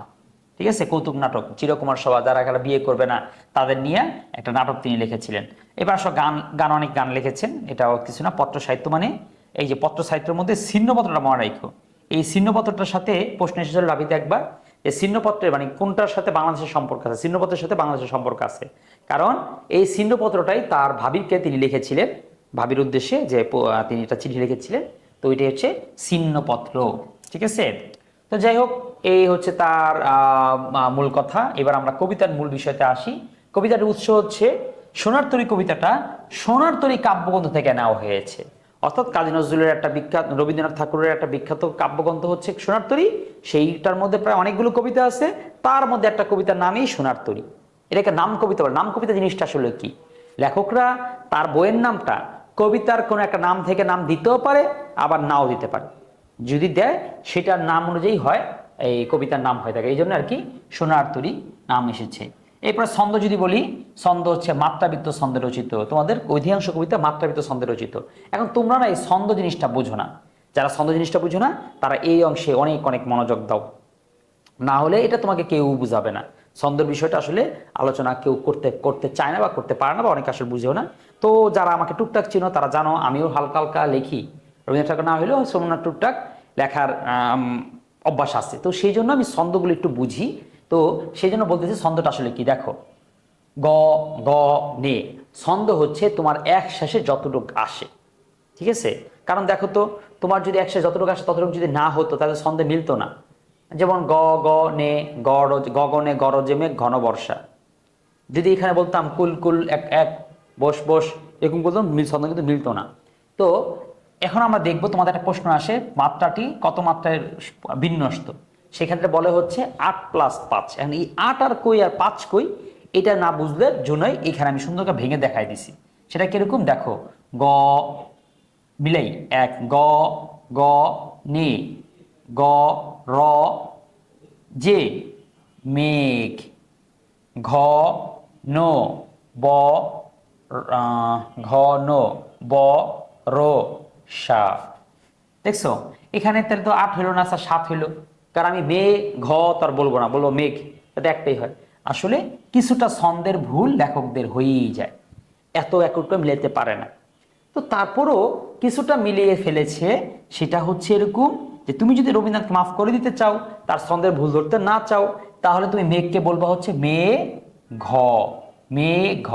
ঠিক আছে, কৌতুক নাটক চিরকুমার সভা, যারা এখানে বিয়ে করবে না তাদের নিয়ে একটা নাটক তিনি লিখেছিলেন। এবার সব গান অনেক গান লিখেছেন, এটাও কিছু না। পত্র সাহিত্য মানে এই যে পত্র সাহিত্যের মধ্যে ছিন্নপত্রটা মনে রাখো। এই ছিন্নপত্রটার সাথে প্রশ্ন এসেছিল রাবিতে একবার, এই ছিন্নপত্রের মানে কোনটার সাথে বাংলাদেশের সম্পর্ক আছে। ছিন্নপত্রের সাথে বাংলাদেশের সম্পর্ক আছে, কারণ এই ছিন্নপত্রটাই তার ভাবিকে তিনি লিখেছিলেন, ভাবির উদ্দেশ্যে, যে তিনি একটা চিঠি লিখেছিলেন। তো ওইটাই হচ্ছে ছিন্নপত্র। ঠিক আছে, তো যাই হোক, এই হচ্ছে তার মূল কথা। এবার আমরা কবিতার মূল বিষয়তে আসি। কবিতার উৎস হচ্ছে সোনার তরী। কবিতাটা সোনার তরী কাব্যগ্রন্থ থেকে নেওয়া হয়েছে, অর্থাৎ কাজী নজরুলের একটা বিখ্যাত, রবীন্দ্রনাথ ঠাকুরের একটা বিখ্যাত কাব্যগ্রন্থ হচ্ছে সোনার তরী। সেইটার মধ্যে প্রায় অনেকগুলো কবিতা আছে, তার মধ্যে একটা কবিতার নামই সোনার তরী। এটাকে নাম কবিতা বলে। নাম কবিতা জিনিসটা আসলে কি, লেখকরা তার বইয়ের নামটা কবিতার কোনো একটা নাম থেকে নাম দিতেও পারে, আবার নাও দিতে পারে। যদি দেয় সেটার নাম অনুযায়ী হয়, এই কবিতার নাম হয়ে থাকে, এই জন্য আর কি সোনার তরী নাম এসেছে। এরপরে ছন্দ যদি বলি, ছন্দ হচ্ছে মাত্রাবৃত্ত ছন্দে রচিত। তোমাদের অধিকাংশ কবিতা মাত্রাবৃত্ত ছন্দে রচিত। এখন তোমরা না এই ছন্দ জিনিসটা বোঝো না, যারা ছন্দ জিনিসটা বুঝো না তারা এই অংশে অনেক অনেক মনোযোগ দাও, না হলে এটা তোমাকে কেউ বুঝাবে না। ছন্দের বিষয়টা আসলে আলোচনা কেউ করতে করতে চায় না বা করতে পারে না বা অনেকে আসলে বুঝেও না। তো যারা আমাকে টুকটাক চিনো তারা জানো আমিও হালকা হালকা লিখি, রবীন্দ্রনাথ ঠাকুর না হলেও সোমনাথ টুকটাক লেখার অভ্যাস আছে। তো সেই জন্য আমি ছন্দগুলো একটু বুঝি। তো সেই জন্য বলতেছি ছন্দটা আসলে কি দেখো, গ গ নে, ছন্দ হচ্ছে তোমার এক শেষে যতটুক আসে, ঠিক আছে? কারণ দেখো তো তোমার যদি এক শেষে যতটুকু আসে ততটুকু যদি না হতো তাহলে ছন্দে মিলতো না। যেমন গ গ নে গগনে গরজে মেঘ ঘন বর্ষা, যদি এখানে বলতাম কুল কুল এক এক বস বস এরকম বলতাম ছন্দ কিন্তু মিলতো না। তো এখন আমরা দেখবো তোমাদের একটা প্রশ্ন আসে মাত্রাটি কত মাত্রায় বিন্যস্ত, সেক্ষেত্রে বলে হচ্ছে 8+5। এখন এই 8 আর কই আর 5 কই এটা না বুঝলে জন্যই এখানে আমি সুন্দর করে ভেঙে দেখাই দিছি। সেটা কিরকম দেখো, গ মিলাই এক গ গ নে গ র যে মেঘ ঘ ন ব ঘ ন ব র সা। দেখছো এখানে তাহলে তো 8 হইলো না, 7 হইলো, কারণ আমি মে ঘ তার বলবো না, বলবো মেঘ, এটা একটাই হয়। আসলে কিছুটা ছন্দের ভুল লেখকদের হয়েই যায়, এত একটু মিলাতে পারে না। তো তারপরও কিছুটা মিলিয়ে ফেলেছে, সেটা হচ্ছে এরকম যে তুমি যদি রবীন্দ্রনাথকে মাফ করে দিতে চাও, তার ছন্দের ভুল ধরতে না চাও, তাহলে তুমি মেঘকে বলবা হচ্ছে মে ঘ, মে ঘ,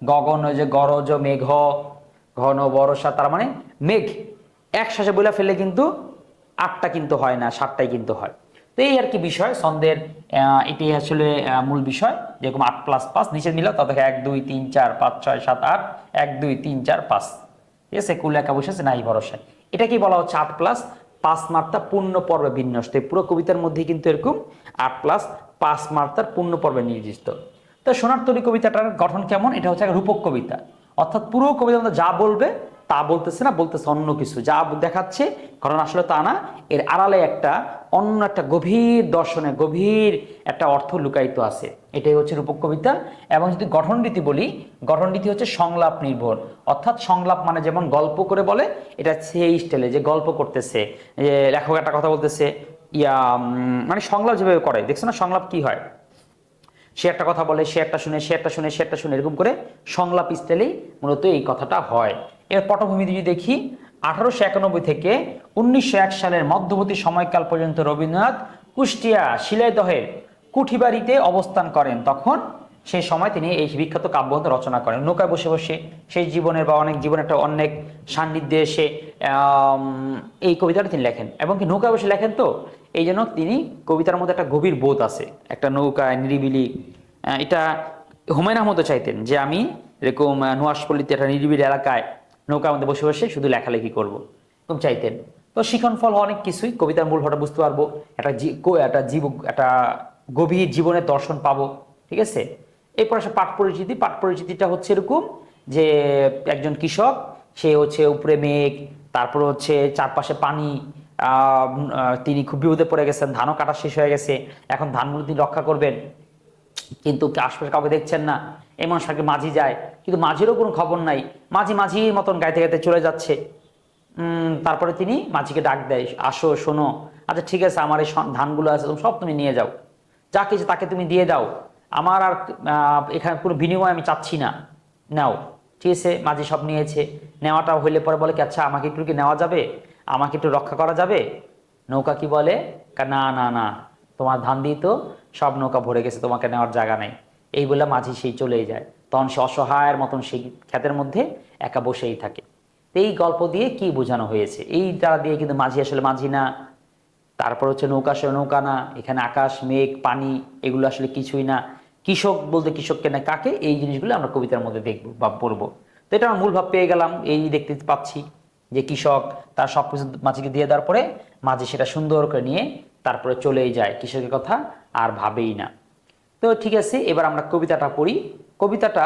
গগন যে গরজ মেঘ ঘন বরষা, তার মানে মেঘ একসাথে বলে ফেললে কিন্তু 8টা কিন্তু হয় না, 7টাই কিন্তু হয়। তো এই আর কি বিষয় ছন্দের, এটাই আসলে মূল বিষয়। যেরকম 8+5 নিচে নিল তা দেখে 1 2 3 4 5 6 7 8 1 2 3 4 5, ঠিক আছে? কুল একা বসেছে নাই ভরসা, এটা কি বলা হচ্ছে 8+5 মাত্রা পূর্ণ পর্বে বিন্যস্ত। পুরো কবিতার মধ্যে কিন্তু এরকম 8+5 মাত্রার পূর্ণ পর্বে নির্দিষ্ট। তো সোনার তরী কবিতাটার গঠন কেমন, এটা হচ্ছে একটা রূপক কবিতা, অর্থাৎ পুরো কবিতার মধ্যে যা বলবে তা বলতেছে না, বলতেছে অন্য কিছু, যা দেখাচ্ছে ঘটনা আসলে তা না, এর আড়ালে একটা অন্য একটা গভীর দর্শনে গভীর একটা অর্থ লুকায়িত আছে। এটাই হচ্ছে রূপক কবিতা। এবং যদি গঠন রীতি বলি, গঠন রীতি হচ্ছে সংলাপ নির্ভর, অর্থাৎ সংলাপ মানে যেমন গল্প করে বলে, এটা সেই স্টাইলে যে গল্প করতেছে, যে লেখক একটা কথা বলতেছে মানে সংলাপ যেভাবে করে, দেখছো না সংলাপ কি হয়, সে একটা কথা বলে, সে একটা শুনে, সে একটা শুনে, সে একটা শুনে, এরকম করে সংলাপ স্টাইলেই মূলত এই কথাটা হয়। এর পটভূমি যদি দেখি, 1891 থেকে 1901 সালের মধ্যবর্তী সময়কাল পর্যন্ত রবীন্দ্রনাথ কুষ্টিয়া শিলাইদহের কুঠিবাড়িতে অবস্থান করেন। তখন সেই সময় তিনি এই বিখ্যাত কাব্যগ্রন্থ রচনা করেন। নৌকায় বসে বসে সেই জীবনের বা অনেক জীবনের একটা অনেক সান্নিধ্যে এসে এই কবিতাটা তিনি লেখেন, এবং কি নৌকায় বসে লেখেন। তো এই জন্য তিনি কবিতার মধ্যে একটা গভীর বোধ আছে, একটা নৌকায় নিরিবিলি, এটা হুমায়ুন আহমেদও চাইতেন যে আমি এরকম নোয়াশপল্লীতে একটা নিরিবিলি এলাকায় নৌকার মধ্যে বসে বসে শুধু লেখালেখি করব, এরকম চাইতেন। তো শিখন ফল অনেক কিছুই, কবিতার মূল ভাবটা বুঝতে পারবো, একটা গভীর জীবনের দর্শন পাবো, ঠিক আছে? এরপর আসে পাঠ পরিচিতি। পাঠ পরিচিতিটা হচ্ছে এরকম যে একজন কৃষক, সে হচ্ছে উপরে মেঘ, তারপর হচ্ছে চারপাশে পানি, তিনি খুব বিপদে পড়ে গেছেন, ধানও কাটা শেষ হয়ে গেছে, এখন ধানগুলো তিনি রক্ষা করবেন, কিন্তু আশপাশে কাউকে দেখছেন না। এমন সাথে মাঝি যায়, কিন্তু মাঝিরও কোনো খবর নাই, মাঝি মাঝির মতন গাইতে গাইতে চলে যাচ্ছে। তারপরে তিনি মাঝিকে ডাক দেয়, আসো শোনো, আচ্ছা ঠিক আছে, আমার এই ধানগুলো আছে সব তুমি নিয়ে যাও, যা কিছু তাকে তুমি দিয়ে দাও, আমার আর এখানে কোনো বিনিময় আমি চাচ্ছি না, নাও। ঠিক আছে, মাঝি সব নিয়েছে। নেওয়াটা হইলে পরে বলে কি আচ্ছা আমাকে একটু কি নেওয়া যাবে, আমাকে একটু রক্ষা করা যাবে? নৌকা কি বলে, না না না, তোমার ধান দিয়ে তো সব নৌকা ভরে গেছে, তোমাকে নেওয়ার জায়গা নেই। এই বলে মাঝি সেই চলেই যায়। তখন সে অসহায়ের মতন সেই ক্ষেতের মধ্যে একা বসেই থাকে। এই গল্প দিয়ে কি বোঝানো হয়েছে, এই দ্বারা দিয়ে কিন্তু মাঝি আসলে মাঝি না, তারপর হচ্ছে নৌকা সে নৌকা না, এখানে আকাশ মেঘ পানি এগুলো আসলে কিছুই না, কৃষক বলতে কৃষককে না কাকে, এই জিনিসগুলো আমরা কবিতার মধ্যে দেখবো বা পড়বো। তো এটা আমরা মূল ভাব পেয়ে গেলাম, এই দেখতে পাচ্ছি যে কৃষক তার সব কিছু মাঝিকে দিয়ে দেওয়ার পরে মাঝি সেটা সুন্দর করে নিয়ে তারপরে চলেই যায়, কৃষকের কথা আর ভাবেই না। তো ঠিক আছে, এবার আমরা কবিতাটা পড়ি। কবিতাটা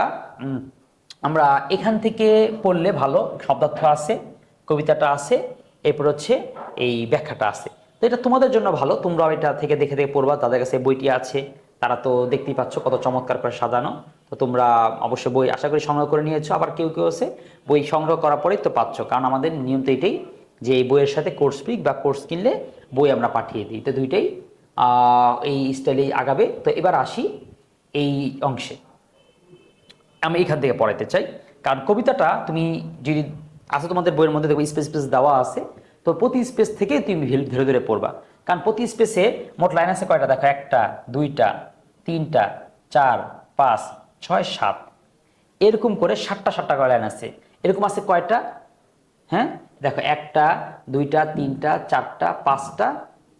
আমরা এখান থেকে পড়লে ভালো, শব্দার্থ আছে, কবিতাটা আছে, এরপর হচ্ছে এই ব্যাখ্যাটা আছে। তো এটা তোমাদের জন্য ভালো, তোমরাও এটা থেকে দেখে দেখে পড়বা, তাদের কাছে বইটি আছে, তারা তো দেখতেই পাচ্ছ কত চমৎকার করে সাজানো। তো তোমরা অবশ্যই বই আশা করি সংগ্রহ করে নিয়েছো, আবার কেউ কেউ আছে বই সংগ্রহ করার পরেই তো পাচ্ছ, কারণ আমাদের নিয়ম তো এটাই, যে এই বইয়ের সাথে কোর্স পিক বা কোর্স কিনলে বই আমরা পাঠিয়ে দিই। তো দুইটাই এই স্টাইলেই আগাবে। তো এবার আসি এই অংশে, আমি এখান থেকে পড়াইতে চাই। কারণ কবিতাটা তুমি যদি আছে তোমাদের বইয়ের মধ্যে দেখো স্পেস স্পেস দেওয়া আছে, তো প্রতি স্পেস থেকে তুমি ধীরে ধীরে পড়বা। কারণ প্রতি স্পেসে মোট লাইন আছে কয়টা দেখো, 1টা 2টা 3টা 4 5 6 7, এরকম করে 7টা করে লাইন আছে। এরকম আছে কয়টা, হ্যাঁ দেখো 1টা 2টা 3টা 4টা 5টা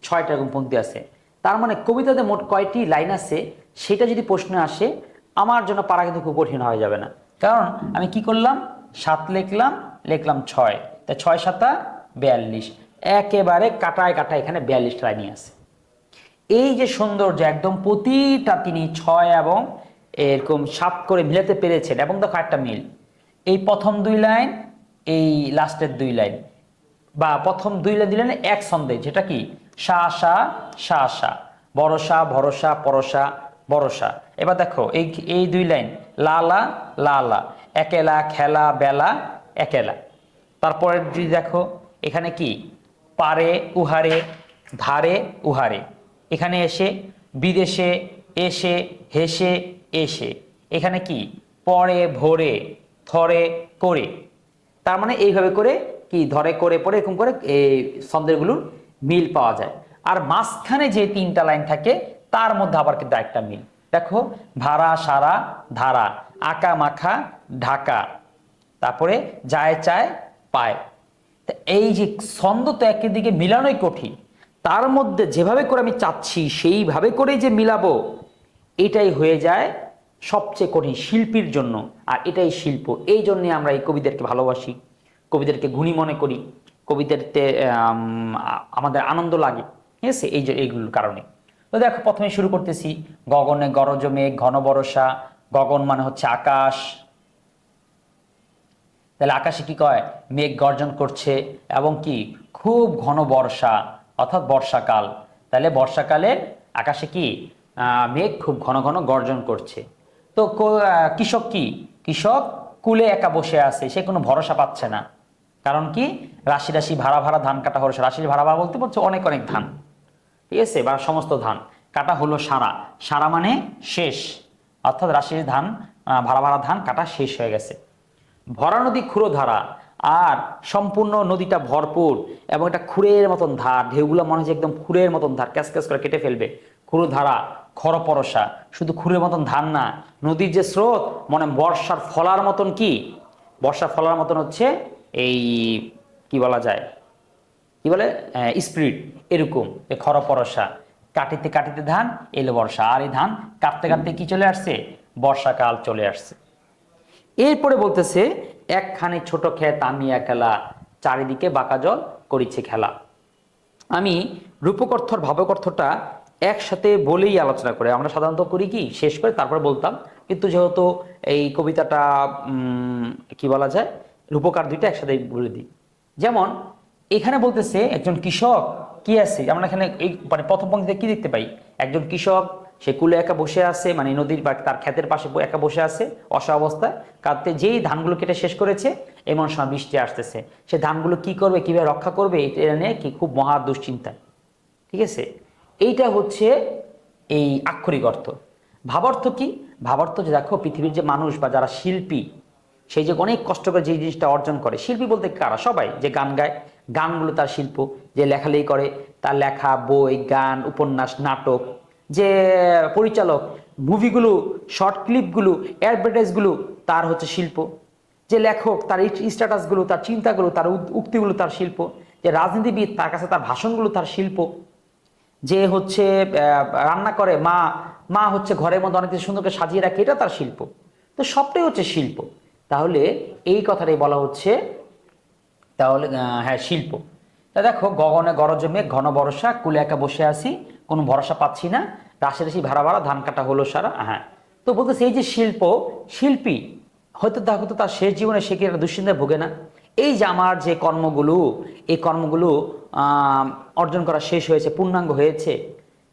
6টা এরকম পংক্তি আছে। তার মানে কবিতাতে মোট কয়টি লাইন আছে সেটা যদি প্রশ্ন আসে, আমার জন্য পারা কিন্তু খুব কঠিন হয়ে যাবে না। কারণ আমি কি করলাম, 7 লিখলাম 6, তাই 6 7 42, একেবারে কাটায় কাটায় এখানে 42টা লাইনই আছে। এই যে সৌন্দর্য, একদম প্রতিটা তিনি 6 এবং এরকম 7 করে মিলাতে পেরেছেন। এবং দেখো একটা মিল, এই প্রথম 2 লাইন, এই লাস্টের 2 লাইন, বা প্রথম 2 লাইনে এক ছন্দে, যেটা কি সা সা সা সা, বরসা ভরসা পরসা বরসা। এবার দেখো এই 2 লাইন লালা লালা, একেলা খেলা বেলা একেলা। তারপরে যদি দেখো এখানে কি পারে উহারে ধারে উহারে, এখানে এসে বিদেশে এসে হেসে এসে, এখানে কি পরে ভোরে থরে করে। তার মানে এইভাবে করে কি ধরে করে পড়ে এরকম করে এই ছন্দেরগুলোর মিল পাওয়া যায়। আর মাঝখানে যে 3টা লাইন থাকে তার মধ্যে আবার কিন্তু একটা মিল দেখো, ভাড়া সারা ধারা, আঁকা মাখা ঢাকা, তারপরে যায় চায় পায়। এই যে ছন্দ তো একের দিকে মিলানোই কঠিন, তার মধ্যে যেভাবে করে আমি চাচ্ছি সেইভাবে করেই যে মিলাবো, এটাই হয়ে যায় সবচেয়ে কঠিন শিল্পীর জন্য। আর এটাই শিল্প। এই জন্যে আমরা এই কবিদেরকে ভালোবাসি, কবিদেরকে গুণী মনে করি, কবিদেরতে আমাদের আনন্দ লাগে, ঠিক আছে, এইগুলোর কারণে। তো দেখো প্রথমে শুরু করতেছি, গগনে গরজ মেঘ ঘন বরষা। গগন মানে হচ্ছে আকাশ, তাহলে আকাশে কি কয়, মেঘ গর্জন করছে এবং কি খুব ঘন বর্ষা, অর্থাৎ বর্ষাকাল। তাহলে বর্ষাকালে আকাশে কি মেঘ খুব ঘন ঘন গর্জন করছে। তো কৃষক কি, কৃষক কুলে একা বসে আছে, সে কোনো ভরসা পাচ্ছে না। কারণ কি রাশি রাশি ভাড়া ভাড়া ধান কাটা হলো, রাশি ভাড়া ভাড়া বলতে বলছে অনেক অনেক ধান, ঠিক আছে, বা সমস্ত ধান কাটা হলো সারা, সারা মানে শেষ, অর্থাৎ রাশির ধান ভাড়া ভাড়া ধান কাটা শেষ হয়ে গেছে। ভরা নদী ক্ষুরধারা, আর সম্পূর্ণ নদীটা ভরপুর এবং এটা খুরের মতন ধার, ঢেউগুলো মনে হচ্ছে একদম খুরের মতন ধার, ক্যাস ক্যাস করে কেটে ফেলবে। ক্ষুরধারা খরপরসা, শুধু খুরের মতন ধার না, নদীর যে স্রোত মনে বর্ষার ফলার মতন, কি বর্ষার ফলার মতন হচ্ছে এই কি বলা যায়, কি বলে স্পিরিট, এরকম খরপরসা। কাটিতে কাটিতে ধান এলো বর্ষা, আর এই ধান কাটতে কাটতে কি চলে আসছে, বর্ষাকাল চলে আসছে। এরপরে বলতেছে একখানি ছোট ক্ষেত আমি একলা, চারিদিকে বাঁকা জল করিছে খেলা। আমি রূপক অর্থ আর ভাবক অর্থটা একসাথে বলেই আলোচনা করে, আমরা সাধারণত করি কি শেষ করে তারপরে বলতাম, কিন্তু যেহেতু এই কবিতাটা কি বলা যায় রূপক আর দুইটা একসাথে বলে দিই। যেমন এখানে বলতেছে একজন কৃষক কি আছে, আমরা এখানে এই মানে প্রথম পংক্তিতে কি দেখতে পাই, একজন কৃষক সে কুলে একা বসে আছে, মানে নদীর বা তার ক্ষেতের পাশে একা বসে আছে অসহায় অবস্থায়, কাঁদতে যেই ধানগুলো কেটে শেষ করেছে এমন সময় বৃষ্টি আসতেছে, সে ধানগুলো কি করবে, কিভাবে রক্ষা করবে, এটা নিয়ে কি খুব মহা দুশ্চিন্তা, ঠিক আছে। এইটা হচ্ছে এই আক্ষরিক অর্থ। ভাবার্থ কি, ভাবার্থ যে দেখো পৃথিবীর যে মানুষ বা যারা শিল্পী, সেই যে অনেক কষ্ট করে যে জিনিসটা অর্জন করে, শিল্পী বলতে কারা, সবাই যে গান গায়, গানগুলো তার শিল্প, যে লেখালেখি করে তার লেখা, বই গান উপন্যাস নাটক, যে পরিচালক মুভিগুলো শর্ট ক্লিপগুলো অ্যাডভার্টাইজগুলো তার হচ্ছে শিল্প, যে লেখক তার স্ট্যাটাসগুলো তার চিন্তাগুলো তার উক্তিগুলো তার শিল্প, যে রাজনীতিবিদ তার কাছে তার ভাষণগুলো তার শিল্প, যে হচ্ছে রান্না করে মা, মা হচ্ছে ঘরের মধ্যে অনেক কিছু সুন্দর করে সাজিয়ে রাখে, এটা তার শিল্প। তো সবটাই হচ্ছে শিল্প। তাহলে এই কথাটাই বলা হচ্ছে, তাহলে হ্যাঁ শিল্প। তা দেখো গগনে গরজ মেঘ ঘন বর্ষা, কুলে একা বসে আছি কোনো ভরসা পাচ্ছি না, রাশি রাশি ভাড়া ভাড়া ধান কাটা হলো সারা। হ্যাঁ, তো বলতেছে এই যে শিল্প, শিল্পী হয়তো হয়তো তার শেষ জীবনে সে কি একটা দুশ্চিন্তায় ভোগে না, এই যে আমার যে কর্মগুলো, এই কর্মগুলো অর্জন করা শেষ হয়েছে, পূর্ণাঙ্গ হয়েছে,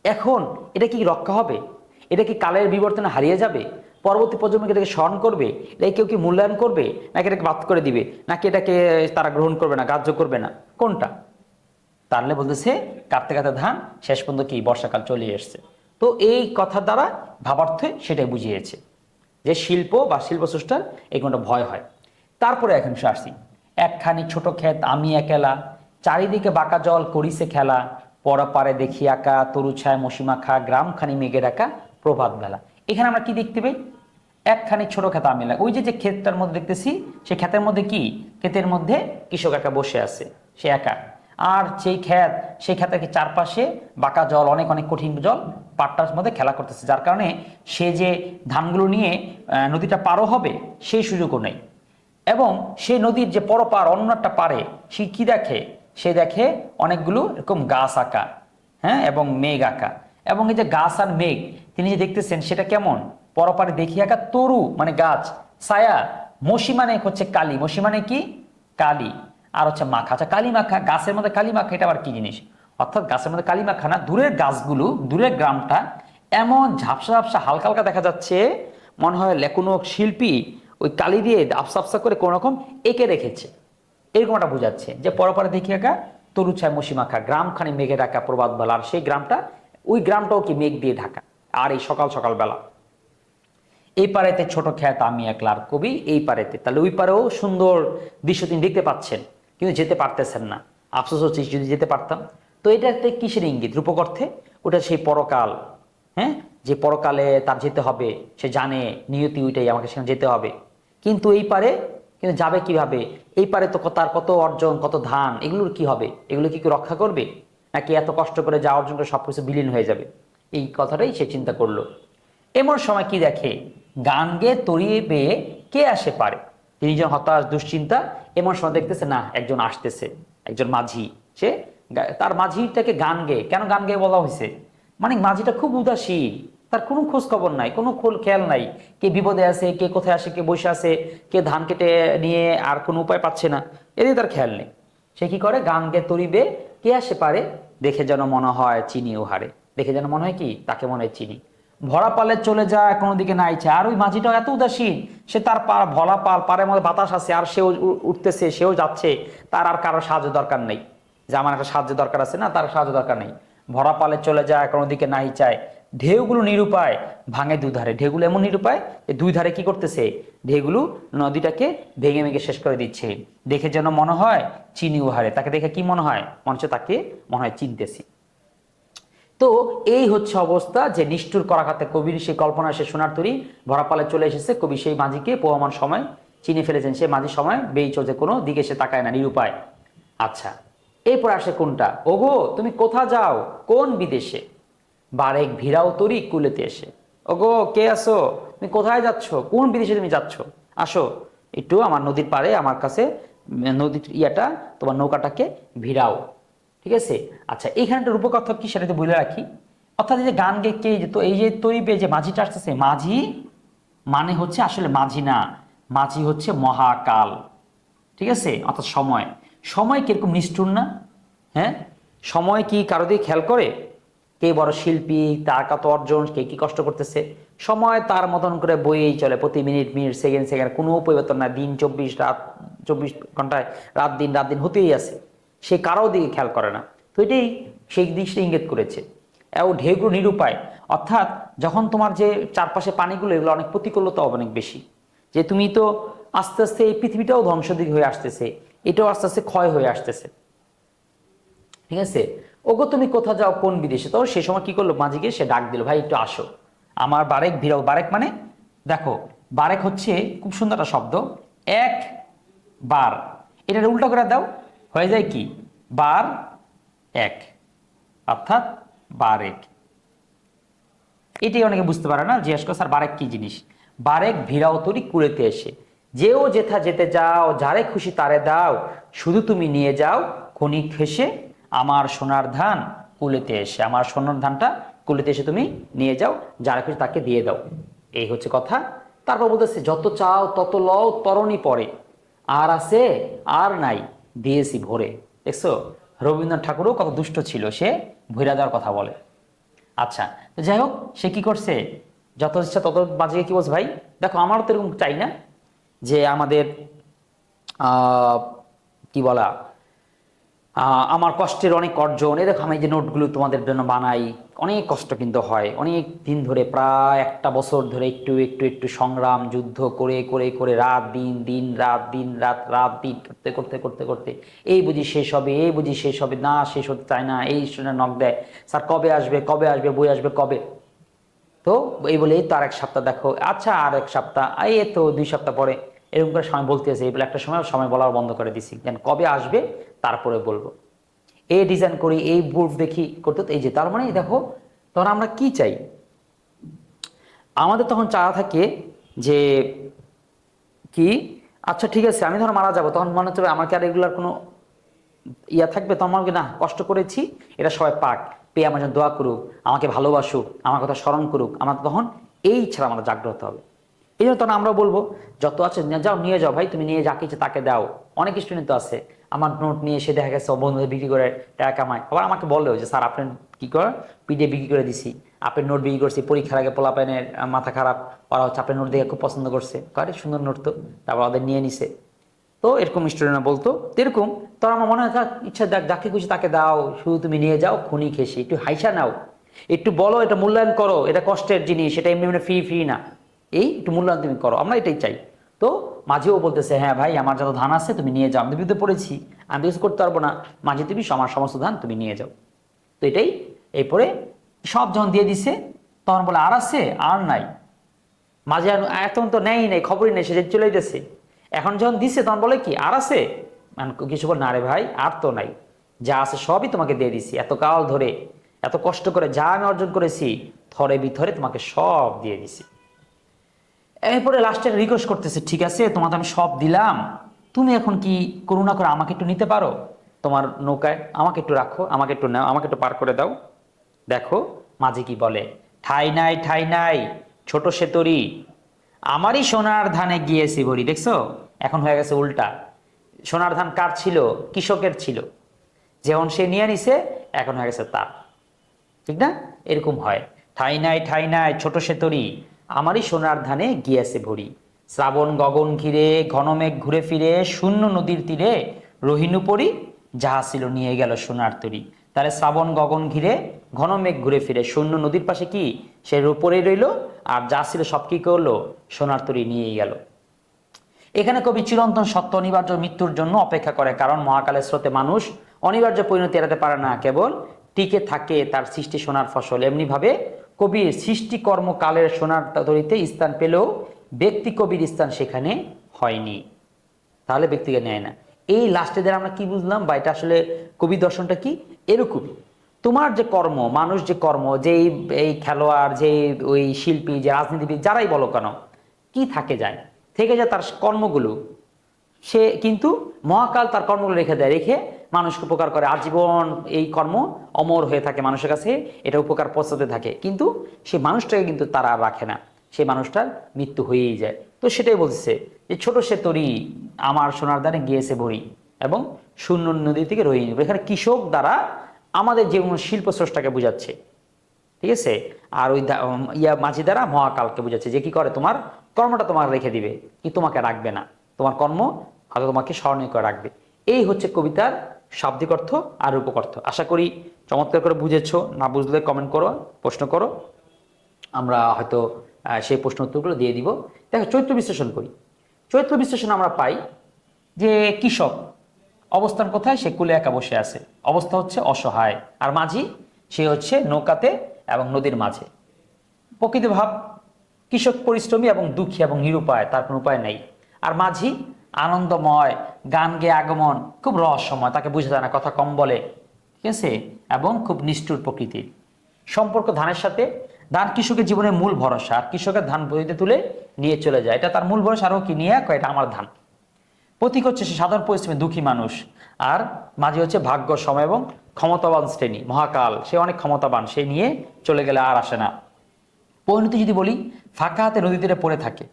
এখন এটা কি রক্ষা হবে, এটা কি কালের বিবর্তনে হারিয়ে যাবে, পরবর্তী প্রজন্মকে এটাকে স্মরণ করবে, এটাকে কেউ কি মূল্যায়ন করবে, নাকি এটাকে বাদ করে দিবে, নাকি এটাকে তারা গ্রহণ করবে না, গ্রাহ্য করবে না, কোনটা? তাহলে বলতেছে কাঁদতে কাঁদতে ধান শেষ পর্যন্ত কি বর্ষাকাল চলে এসছে। তো এই কথার দ্বারা ভাবার্থে সেটাই বুঝিয়েছে যে শিল্প বা শিল্প স্রষ্টার এই কোনটা ভয় হয়। তারপরে এখন আসছি, একখানি ছোট ক্ষেত আমি একেলা, চারিদিকে বাঁকা জল করিছে খেলা, পরপারে দেখি আঁকা তরু ছায় মসিমাখা, গ্রামখানি মেঘে ডাকা প্রভাত বেলা। এখানে আমরা কি দেখতে পাই? একখানি ছোট ক্ষেত আমি এলা, ওই যে ক্ষেতটার মধ্যে দেখতেছি, সে ক্ষেতের মধ্যে কি, ক্ষেতের মধ্যে কৃষক একা বসে আছে, সে একা। আর সেই ক্ষেত, সেই ক্ষেতের চারপাশে বাঁকা জল, অনেক অনেক কঠিন জল পাটটার মধ্যে খেলা করতেছে, যার কারণে সে যে ধানগুলো নিয়ে নদীটা পারও হবে সেই সুযোগও নেই। এবং সেই নদীর যে পরপার অন্য একটা পারে সে কি দেখে, সে দেখে অনেকগুলো এরকম গাছ আঁকা, হ্যাঁ, এবং মেঘ আঁকা। এবং এই যে গাছ আর মেঘ তিনি যে দেখতেছেন সেটা কেমন, পরপারে দেখি আঁকা তরু মানে গাছ, ছায়া, মসি মানে হচ্ছে কালি, মসি মানে কি, কালি, আর হচ্ছে মাখা। আচ্ছা কালি মাখা, গাছের মধ্যে কালি মাখা, এটা আবার কি জিনিস? অর্থাৎ গাছের মধ্যে কালি মাখা না, দূরের গাছগুলো, দূরের গ্রামটা এমন ঝাপসা ঝাপসা হালকা হালকা দেখা যাচ্ছে, মনে হয় কোনো শিল্পী ওই কালি দিয়ে আফসা আফসা করে কোন রকম এঁকে রেখেছে, এরকম একটা বোঝাচ্ছে যে পরপরে দেখি একা তরু ছায় মসি মাখা, গ্রামখানি মেঘে ঢাকা প্রভাত বেলা। আর সেই গ্রামটা, ওই গ্রামটাও কি মেঘ দিয়ে ঢাকা, আর এই সকাল সকাল বেলা। এই পারেতে ছোট খ্যাত আমি একলা, আর কবি এই পারেতে, তাহলে ওই পারেও সুন্দর দৃশ্য তিনি দেখতে পাচ্ছেন, কিন্তু যেতে পারতেছেন না। আফসোস হচ্ছে যদি যেতে পারতাম। তো এটা একটা কিসের ইঙ্গিত? রূপক অর্থে ওটা সেই পরকাল, হ্যাঁ, যে পরকালে তার যেতে হবে, সে জানে নিয়তি ওইটাই, আমাকে সেখানে যেতে হবে। কিন্তু এই পারে, কিন্তু যাবে কিভাবে? এই পারে তো তার কত অর্জন, কত ধান, এগুলোর কি হবে? এগুলো কি রক্ষা করবে, নাকি এত কষ্ট করে যা অর্জন করে সবকিছু বিলীন হয়ে যাবে? এই কথাটাই সে চিন্তা করলো। এমন সময় কি দেখে, গান গেয়ে তরিয়ে বেয়ে কে আসে পারে। তিনি যখন হতাশ দুশ্চিন্তা, এমন সময় দেখতেছে না একজন আসতেছে, একজন মাঝি। সে তার মাঝিটাকে গান গেয়ে, কেন গান গেয়ে বলা হয়েছে, মানে মাঝিটা খুব উদাসীন, তার কোনো খোঁজ খবর নাই, কোনো খেয়াল নাই, কে বিপদে আছে, কে কোথায় আসে, কে বসে আছে, কে ধান কেটে নিয়ে আর কোনো উপায় পাচ্ছে না, এদের তার খেয়াল নেই। সে কি করে, গান গেয়ে তরিবে কে আসে পারে, দেখে যেন মনে হয় চিনি ও হারে। দেখে যেন মনে হয় কি, তাকে মনে হয় চিনি। ভরা পালে চলে যায় কোনো দিকে নাইছে, আর ওই মাঝিটাও এত উদাসীন, সে তার ভরা পাল, পাড়ের মধ্যে বাতাস আছে, আর সেও উঠতেছে, সেও যাচ্ছে, তার আর কারো সাহায্য দরকার নেই, যে আমার একটা সাহায্য দরকার আছে, না, তার সাহায্য দরকার নেই। ভরা পালে চলে যায় কোনো দিকে নাই চায়, ঢেউগুলো নিরুপায় ভাঙে দুধারে। ঢেউগুলো এমন নিরুপায় যে দুই ধারে কি করতেছে, ঢেউগুলো নদীটাকে ভেঙে ভেঙে শেষ করে দিচ্ছে। দেখে যেন মনে হয় চিনি উহারে, তাকে দেখে কি মনে হয়, মনে হচ্ছে তাকে মনে হয় চিনতেছি। তো এই হচ্ছে অবস্থা, যে নিষ্ঠুর করাঘাতে কবির সেই কল্পনা, সে সোনার তরী ভরা পালে চলে এসেছে, কবি সেই মাঝিকে পোহমান সময় চিনে ফেলেছেন, সে মাঝি সময় বেই চলছে, কোনো দিকে সে তাকায় না, নিরুপায়। আচ্ছা, এরপর আসে কোনটা, ওগো তুমি কোথা যাও কোন বিদেশে, বারেক ভিড়াও তরি কুলেতে এসে। ওগো কে আসো, তুমি কোথায় যাচ্ছ, কোন বিদেশে তুমি যাচ্ছ, আসো একটু আমার নদীর পাড়ে, আমার কাছে নদীর ইয়াটা, তোমার নৌকাটাকে ভিড়াও। ঠিক আছে। আচ্ছা, এইখানে একটা রূপক অর্থ কি সেটা তো বলে রাখি। অর্থাৎ এই যে গান গে কে, তো এই যে তৈবে যে মাঝিটা আসতেছে, মাঝি মানে হচ্ছে আসলে মাঝি না, মাঝি হচ্ছে মহাকাল। ঠিক আছে, অর্থাৎ সময়। সময় কিরকম নিষ্ঠুর না, হ্যাঁ, সময় কি কারো দিয়ে খেয়াল করে, কে বড় শিল্পী, তার কত অর্জন, কে কি কষ্ট করতেছে, সময় তার মতন করে বইয়েই চলে, প্রতি মিনিট মিনিট সেকেন্ড সেকেন্ড কোনো পরিবর্তন না, দিন 24, রাত 24 ঘন্টায়, রাত দিন হতেই আছে, সে কারো দিকে খেয়াল করে না। তো এটাই সেই দৃষ্টি ইঙ্গিত করেছে। এবং ঢেউগুলো নিরুপায়, অর্থাৎ যখন তোমার যে চারপাশে পানিগুলো, এগুলো অনেক প্রতিকূলতা অনেক বেশি, যে তুমি তো আস্তে আস্তে এই পৃথিবীটাও ধ্বংস দিকে হয়ে আসতেছে, এটাও আস্তে আস্তে ক্ষয় হয়ে আসতেছে। ঠিক আছে, ওগো তুমি কোথা যাও কোন বিদেশে। তো সে সময় কি করলো, মাঝিকে সে ডাক দিল, ভাই একটু আসো আমার বারেক ভিড়াও। বারেক মানে দেখো, বারেক হচ্ছে খুব সুন্দর একটা শব্দ, এক বার, এটা উল্টো করে দাও, হয়ে যায় কি, বার এক, অর্থাৎ বারেক। এটাই অনেকে বুঝতে পারে না, জিজ্ঞেস করে স্যার বারেক কি জিনিস। বারেক ভিড়াও তরি কুড়েতে এসে, যেও যেথা যেতে যাও, যারে খুশি তারে দাও, শুধু তুমি নিয়ে যাও ক্ষণিক হেসে, আমার সোনার ধান কুলেতে এসে, আমার সোনার ধানটা কুলেতে এসে তুমি নিয়ে যাও, যারা খুশি তাকে দিয়ে দাও। এই হচ্ছে কথা। তারপর বলতেছে, যত চাও তত লও তরণী পরে, আর আছে আর নাই দিয়েছি ভরে। দেখছো, রবীন্দ্রনাথ ঠাকুরও কত দুষ্ট ছিল, সে ভৈরা দেওয়ার কথা বলে। আচ্ছা, তো যাই হোক, সে কি করছে, যত ইচ্ছা তত মাঝিকে কি বলছে, ভাই দেখো আমারও তো এরকম চাই না যে আমাদের কি বলা আমার কষ্টের অনেক অর্জন, এই দেখো আমি যে নোটগুলো তোমাদের জন্য বানাই, অনেক কষ্ট কিন্তু হয়, অনেক দিন ধরে প্রায় একটা বছর ধরে একটু একটু একটু সংগ্রাম যুদ্ধ করে করে করে রাত দিন, দিন রাত, দিন রাত, রাত দিন করতে করতে করতে করতে এই বুঝি শেষ হবে, এই বুঝি শেষ হবে, না শেষ হতে চায় না, এই শুনে নক দেয়, স্যার কবে আসবে, কবে আসবে, বই আসবে কবে। তো এই বলে এই তো আর এক সপ্তাহ, দেখো আচ্ছা আর এক সপ্তাহ, এই তো 2 সপ্তাহ পরে, এরকম করে সময় বলতে আছে। এই বলে একটা সময় সময় বলা বন্ধ করে দিছি, যেন কবে আসবে তারপরে বলবো। এই ডিজাইন করি, এই প্রুফ দেখি করতে, এই যে তার মানে দেখো তখন আমরা কি চাই, আমাদের তখন চাওয়া থাকে যে কি, আচ্ছা ঠিক আছে আমি ধরো মারা যাবো, তখন মনে হচ্ছে আমার কি আর এগুলার কোনো ইয়া থাকবে, তখন মনে হয় না কষ্ট করেছি, এটা সবাই পাক, পেয়ে আমার জন্য দোয়া করুক, আমাকে ভালোবাসুক, আমার কথা স্মরণ করুক, আমার তখন এই ছাড়া আমাদের জাগ্রত হবে। এই জন্য তখন আমরা বলবো যত আছে যাও নিয়ে যাও ভাই, তুমি নিয়ে যা কিছু তাকে দাও। অনেক স্টুডেন্ট তো আছে আমার নোট নিয়ে এসে দেখা গেছে বন্ধুদের বিক্রি করে টাকা কামায়, আবার আমাকে বললেও যে স্যার আপনি কি করেন, পিডিএফ বিক্রি করে দিছি, আপনার নোট বিক্রি করছি, পরীক্ষার আগে পোলাপাইনের মাথা খারাপ, ওরা হচ্ছে আপনার নোট দেখে খুব পছন্দ করছে, কারে সুন্দর নোট তো, তারপর ওদের নিয়ে নিছে। তো এরকম স্টুডেন্টরা বলতো এরকম, তো আমার মনে হয় ইচ্ছা দেখ যাকে খুশি তাকে দাও, শুধু তুমি নিয়ে যাও খুনি খেসি, একটু হাইসা নাও, একটু বলো এটা মূল্যায়ন করো, এটা কষ্টের জিনিস, এটা এমনি এমনি ফ্রি ফ্রি না, এই একটু মূল্যায়ন তুমি করো, আমরা এটাই চাই। তো মাঝিও বলতেছে হ্যাঁ ভাই আমার যত ধান আছে তুমি নিয়ে যাও, আমি বিপদে পড়েছি, আমি কিছু করতে পারবো না, মাঝি তুমি আমার সমস্ত ধান তুমি নিয়ে যাও। তো এটাই, এরপরে সব যখন দিয়ে দিছে তখন বলে আর আছে, আর নাই। মাঝে আর এখন তো নেই নেই, খবরই নেই, সে যে চলে গেছে। এখন যখন দিছে তখন বলে কি আর আছে, মানে কিছু বল না রে ভাই আর তো নাই, যা আছে সবই তোমাকে দিয়ে দিছি, এত কাল ধরে এত কষ্ট করে যা আমি অর্জন করেছি থরে বিথরে তোমাকে সব দিয়ে দিছি। এরপরে লাস্টে রিকোয়েস্ট করতেছে, ঠিক আছে তোমাকে আমি সব দিলাম, তুমি এখন কি করুণা করে আমাকে একটু নিতে পারো, তোমার নৌকায় আমাকে একটু রাখো, আমাকে একটু নাও, আমাকে একটু পার করে দাও। দেখো মাঝি কি বলে, ঠাই নাই ঠাই নাই ছোট সেতরি, আমারই সোনার ধানে গিয়েছি ভরি। দেখছো এখন হয়ে গেছে উল্টা, সোনার ধান কার ছিল, কৃষকের ছিল, যেমন সে নিয়ে নিছে এখন হয়ে গেছে তার, ঠিক না? এরকম হয়, ঠাই নাই ছোট সেতরি, আমারই সোনার ধানে গিয়েছে ভরি, শ্রাবণ গগন ঘিরে ঘন মেঘ ঘুরে ফিরে শূন্য নদীর তীরে রহিনু পরি, যাহা ছিল নিয়ে গেল সোনার তরী। তাহলে শ্রাবণ গগন ঘিরে ঘন মেঘ ঘুরে ফিরে শূন্য নদীর পাশে কি সে উপরেই রইল, আর যা ছিল সব কি করলো, সোনার তরী নিয়ে গেল। এখানে কবি চিরন্তন সত্য অনিবার্য মৃত্যুর জন্য অপেক্ষা করে, কারণ মহাকালের স্রোতে মানুষ অনিবার্য পরিণতি এড়াতে পারে না, কেবল টিকে থাকে তার সৃষ্টি সোনার ফসল। এমনিভাবে কবির সৃষ্টিকর্ম কালের সোনার তরীতে স্থান পেলেও ব্যক্তি কবির স্থান সেখানে হয়নি, তাহলে ব্যক্তিকে নেয় না। এই লাস্টে দ্বারা আমরা কি বুঝলাম বা এটা আসলে কবি দর্শনটা কি এরকমই, তোমার যে কর্ম, মানুষ যে কর্ম, যে এই খেলোয়াড়, যে ওই শিল্পী, যে রাজনীতিবিদ যারাই বলো কেন, কি থাকে যায় থেকে যায় তার কর্মগুলো, সে কিন্তু মহাকাল তার কর্মগুলো রেখে দেয়, রেখে মানুষকে উপকার করে, আজীবন এই কর্ম অমর হয়ে থাকে মানুষের কাছে, এটা উপকার পৌঁছাতে থাকে, কিন্তু সেই মানুষটাকে কিন্তু তারা আর রাখে না, সেই মানুষটার মৃত্যু হয়েই যায়। তো সেটাই বলছে যে ছোট সে তরি, আমার সোনার দ্বারে গিয়েছে ভরি, এবং শূন্য নদী থেকে রয়ে নিব, এখানে কৃষক দ্বারা আমাদের যে কোনো শিল্প স্রষ্টাকে বোঝাচ্ছে, ঠিক আছে। আর ওই মাঝি দ্বারা মহাকালকে বোঝাচ্ছে যে কি করে তোমার কর্মটা তোমার রেখে দিবে, কি তোমাকে রাখবে না, তোমার কর্ম হয়তো তোমাকে স্মরণীয় করে রাখবে। এই হচ্ছে কবিতার শাব্দিক অর্থ আর রূপক অর্থ। আশা করি চমৎকার করে বুঝেছো, না বুঝলে কমেন্ট করো, প্রশ্ন করো, আমরা হয়তো সেই প্রশ্ন উত্তরগুলো দিয়ে দিব। দেখো চরিত্র বিশ্লেষণ করি, চরিত্র বিশ্লেষণ আমরা পাই যে কৃষক অবস্থান কোথায়, সে কূলে একা বসে আছে, অবস্থা হচ্ছে অসহায়, আর মাঝি সে হচ্ছে নৌকাতে এবং নদীর মাঝে। প্রকৃতি ভাব, কৃষক পরিশ্রমী এবং দুঃখী এবং নিরুপায়, তার কোনো উপায় নেই, আর মাঝি আনন্দময়, গান গেয়ে আগমন, খুব রহস্যময়, তাকে বোঝা যায় না, কথা কম বলে, ঠিক আছে, এবং খুব নিষ্ঠুর প্রকৃতির। সম্পর্ক ধানের সাথে, ধান কৃষকের জীবনের মূল ভরসা, আর কৃষকের ধান বইতে তুলে নিয়ে চলে যায়, এটা তার মূল ভরসা, আরও কি নিয়ে কয় এটা আমার ধান। প্রতীক হচ্ছে সে সাধারণ পরিশ্রমী দুঃখী মানুষ, আর মাঝি হচ্ছে ভাগ্য সময় এবং ক্ষমতাবান শ্রেণী, মহাকাল সে অনেক ক্ষমতাবান, সে নিয়ে চলে গেলে আর আসে না। পরিণতি যদি বলি, ফাঁকা হাতে নদী তীরে পড়ে থাকে,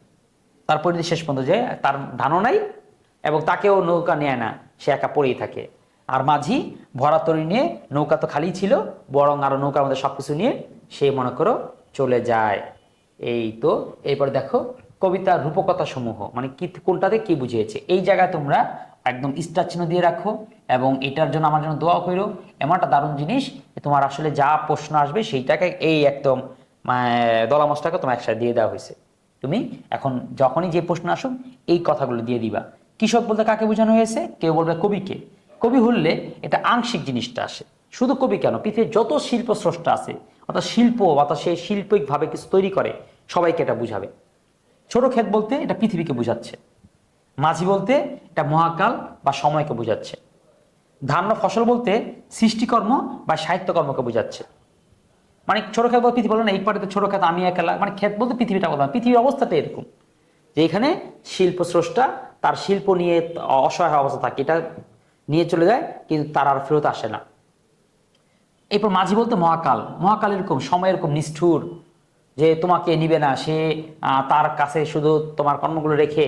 তার পরিণতি শেষ পর্যন্ত যে তার ধানও নাই এবং তাকেও নৌকা নেয় না, সে একা পড়েই থাকে। আর মাঝি ভরা তরী নিয়ে, নৌকা তো খালি ছিল, বরং আরো নৌকার মধ্যে সবকিছু নিয়ে সে মনে করো চলে যায়। এই তো এরপর দেখো কবিতার রূপকথা সমূহ, মানে কি কোনটাতে কি বুঝিয়েছে, এই জায়গায় তোমরা একদম স্টার চিহ্ন দিয়ে রাখো এবং এটার জন্য আমার জন্য দোয়া করো। এমন একটা দারুণ জিনিস, তোমার আসলে যা প্রশ্ন আসবে সেইটাকে এই একদম দলামসটাকে তোমার একসাথে দিয়ে দেওয়া হয়েছে। তুমি এখন যখনই যে প্রশ্ন আসুক এই কথাগুলো দিয়ে দিবা। কৃষক বলতে কাকে বোঝানো হয়েছে? কেউ বলবে কবিকে। কবি হলে এটা আংশিক জিনিসটা আসে, শুধু কবি কেন, পৃথিবীর যত শিল্প স্রষ্টা আছে অর্থাৎ শিল্প অর্থাৎ সে শিল্পিকভাবে কিছু তৈরি করে সবাইকে এটা বুঝাবে। ছোট ক্ষেত বলতে এটা পৃথিবীকে বোঝাচ্ছে। মাঝি বলতে এটা মহাকাল বা সময়কে বোঝাচ্ছে। ধান্য ফসল বলতে সৃষ্টিকর্ম বা সাহিত্যকর্মকে বোঝাচ্ছে। মানে ছোট ক্ষেত বলতে পৃথিবী বলে না এই পার্টিতে ছোট ক্ষেত আমি একেলা, মানে ক্ষেত বলতে পৃথিবীটা বললাম, পৃথিবীর অবস্থাটা এরকম যে এখানে শিল্প স্রষ্টা তার শিল্প নিয়ে অসহায় অবস্থা থাকে, এটা নিয়ে চলে যায় কিন্তু তার আর ফেরত আসে না। এরপর মাঝি বলতে মহাকাল, মহাকাল এরকম সময় এরকম নিষ্ঠুর যে তোমাকে নিবে না, সে তার কাছে শুধু তোমার কর্মগুলো রেখে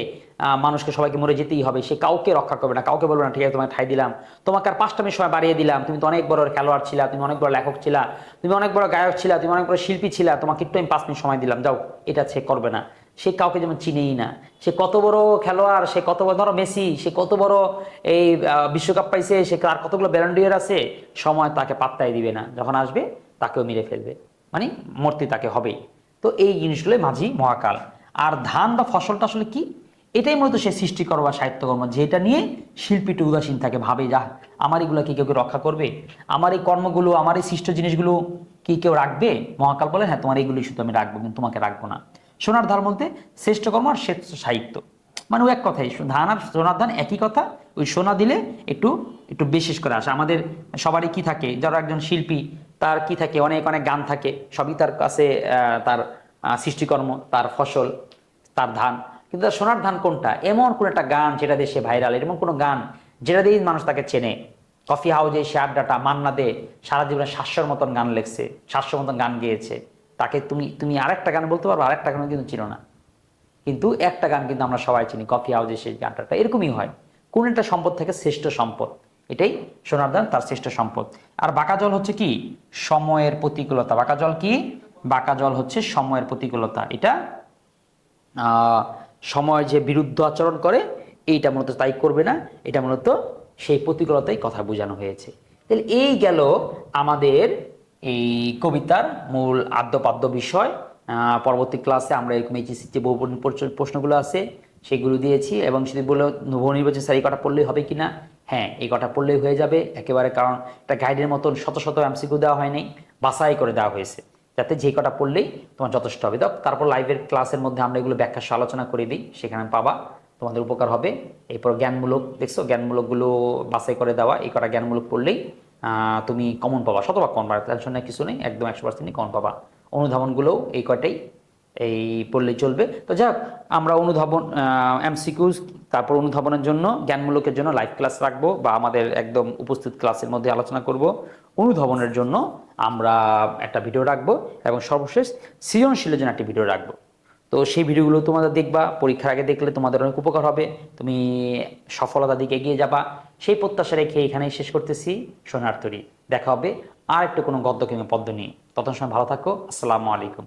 মানুষকে সবাইকে মরে যেতেই হবে, সে কাউকে রক্ষা করবে না, কাউকে বলবে না ঠিক আছে তোমাকে ঠাই দিলাম, তোমাকে আর 5টা মিনিট সময় বাড়িয়ে দিলাম, তুমি তো অনেক বড় খেলোয়াড় ছিলা, তুমি অনেক বড় লেখক ছিলা, তুমি অনেক বড় গায়ক ছিলা, তুমি অনেক বড় শিল্পী ছিলা, তোমাকে একটু আমি 5 মিনিট সময় দিলাম যাও, এটা সে করবে না। সে কাউকে যেমন চিনেই না, সে কত বড় খেলোয়াড়, সে কত বড়, ধরো মেসি, সে কত বড় এই বিশ্বকাপ পাইছে, সে তার কতগুলো ব্যালন্ডিয়ার আছে, সময় তাকে পাত্তাই দিবে না, যখন আসবে তাকেও মেরে ফেলবে, মানে মূর্তি তাকে হবেই। তো এই জিনিসগুলো মাঝি মহাকাল। আর ধান বা ফসলটা আসলে কি, এটাই মূলত সে সৃষ্টিকর্ম বা সাহিত্যকর্ম, যেটা নিয়ে শিল্পীটি উদাসীন থাকে, ভাবে যা আমার এগুলো কি কেউ রক্ষা করবে, আমার এই কর্মগুলো, আমার এই সৃষ্ট জিনিসগুলো কি কেউ রাখবে? মহাকাল বলে হ্যাঁ তোমার এইগুলোই শুধু আমি রাখবো, কিন্তু তোমাকে রাখবো না। সোনার ধান বলতে শ্রেষ্ঠ কর্ম আর শ্রেষ্ঠ সাহিত্য, মানে ওই এক কথাই, ধান আর সোনার ধান একই কথা, ওই সোনা দিলে একটু একটু বিশেষ করে আসে। আমাদের সবারই কি থাকে, যারা একজন শিল্পী তার কি থাকে, অনেক অনেক গান থাকে, সবই তার কাছে তার সৃষ্টিকর্ম, তার ফসল, তার ধান। কিন্তু তার সোনার ধান কোনটা? এমন কোন একটা গান যেটা দেশে ভাইরাল, এমন কোনো গান যেটা দিয়ে মানুষ তাকে চেনে। কফি হাউজে সে আড্ডাটা, মান্না দে সারা জীবনে 700-র মতন গান লেখছে, 700 মতন গান গেয়েছে, তাকে তুমি তুমি আরেকটা গান বলতে পারবো? আরেকটা গান কিন্তু চিনো না, কিন্তু একটা গান কিন্তু আমরা সবাই চিনি, কফি হাউজে সেই গানটা। এরকমই হয়, কোন একটা সম্পদ থেকে শ্রেষ্ঠ সম্পদ, এটাই সোনার ধান, তার শ্রেষ্ঠ সম্পদ। আর বাঁকা জল হচ্ছে কি, সময়ের প্রতিকূলতা। বাঁকা জল কি? বাঁকা জল হচ্ছে সময়ের প্রতিকূলতা। এটা সময় যে বিরুদ্ধ আচরণ করে এইটা মূলত তাই করবে না, এটা মূলত সেই প্রতিকূলতাই কথা বোঝানো হয়েছে। তাহলে এই গেল আমাদের এই কবিতার মূল আদ্যপাদ্য বিষয়। পরবর্তী ক্লাসে আমরা এরকম এইচএসসির যে বহু প্রশ্নগুলো আছে সেগুলো দিয়েছি, এবং যদি বলে বহু নির্বাচন স্যার এই কটা পড়লেই হবে কিনা, হ্যাঁ এই কটা পড়লেই হয়ে যাবে একেবারে, কারণ এটা গাইডের মতন শত শত এমসিকিউ দেওয়া হয়নি, বাছাই করে দেওয়া হয়েছে, যাতে যে কটা পড়লেই তোমার যথেষ্ট হবে। তারপর লাইভের ক্লাসের মধ্যে আমরা এগুলো ব্যাখ্যা আলোচনা করে দিই, সেখানে পাবা, তোমাদের উপকার হবে। এরপর জ্ঞানমূলক দেখছো, জ্ঞানমূলকগুলো বাছাই করে দেওয়া, এই কটা জ্ঞানমূলক পড়লেই তুমি কমন পাবা, শতভাগ কমন পাবা, টেনশন নেই, কিছু নেই, একদম 100% কমন পাবা। অনুধাবনগুলোও এই কয়টাই এই পড়লেই চলবে। তো যাক, আমরা অনুধাবন এমসিকিউজ, তারপর অনুধাবনের জন্য জ্ঞানমূলকের জন্য লাইভ ক্লাস রাখবো, বা আমাদের একদম উপস্থিত ক্লাসের মধ্যে আলোচনা করব। অনুধাবনের জন্য আমরা একটা ভিডিও রাখবো, এবং সর্বশেষ সৃজনশীলের জন্য একটি ভিডিও রাখবো। তো সেই ভিডিওগুলো তোমাদের দেখবা, পরীক্ষার আগে দেখলে তোমাদের অনেক উপকার হবে, তুমি সফলতার দিকে এগিয়ে যাবা, সেই প্রত্যাশা রেখে এখানেই শেষ করতেছি। সোনার তরী, দেখা হবে আর একটু কোনো গদ্য কিংবা পদ্য নিয়ে। ততক্ষণ সময় ভালো থাকো, আসসালামু আলাইকুম।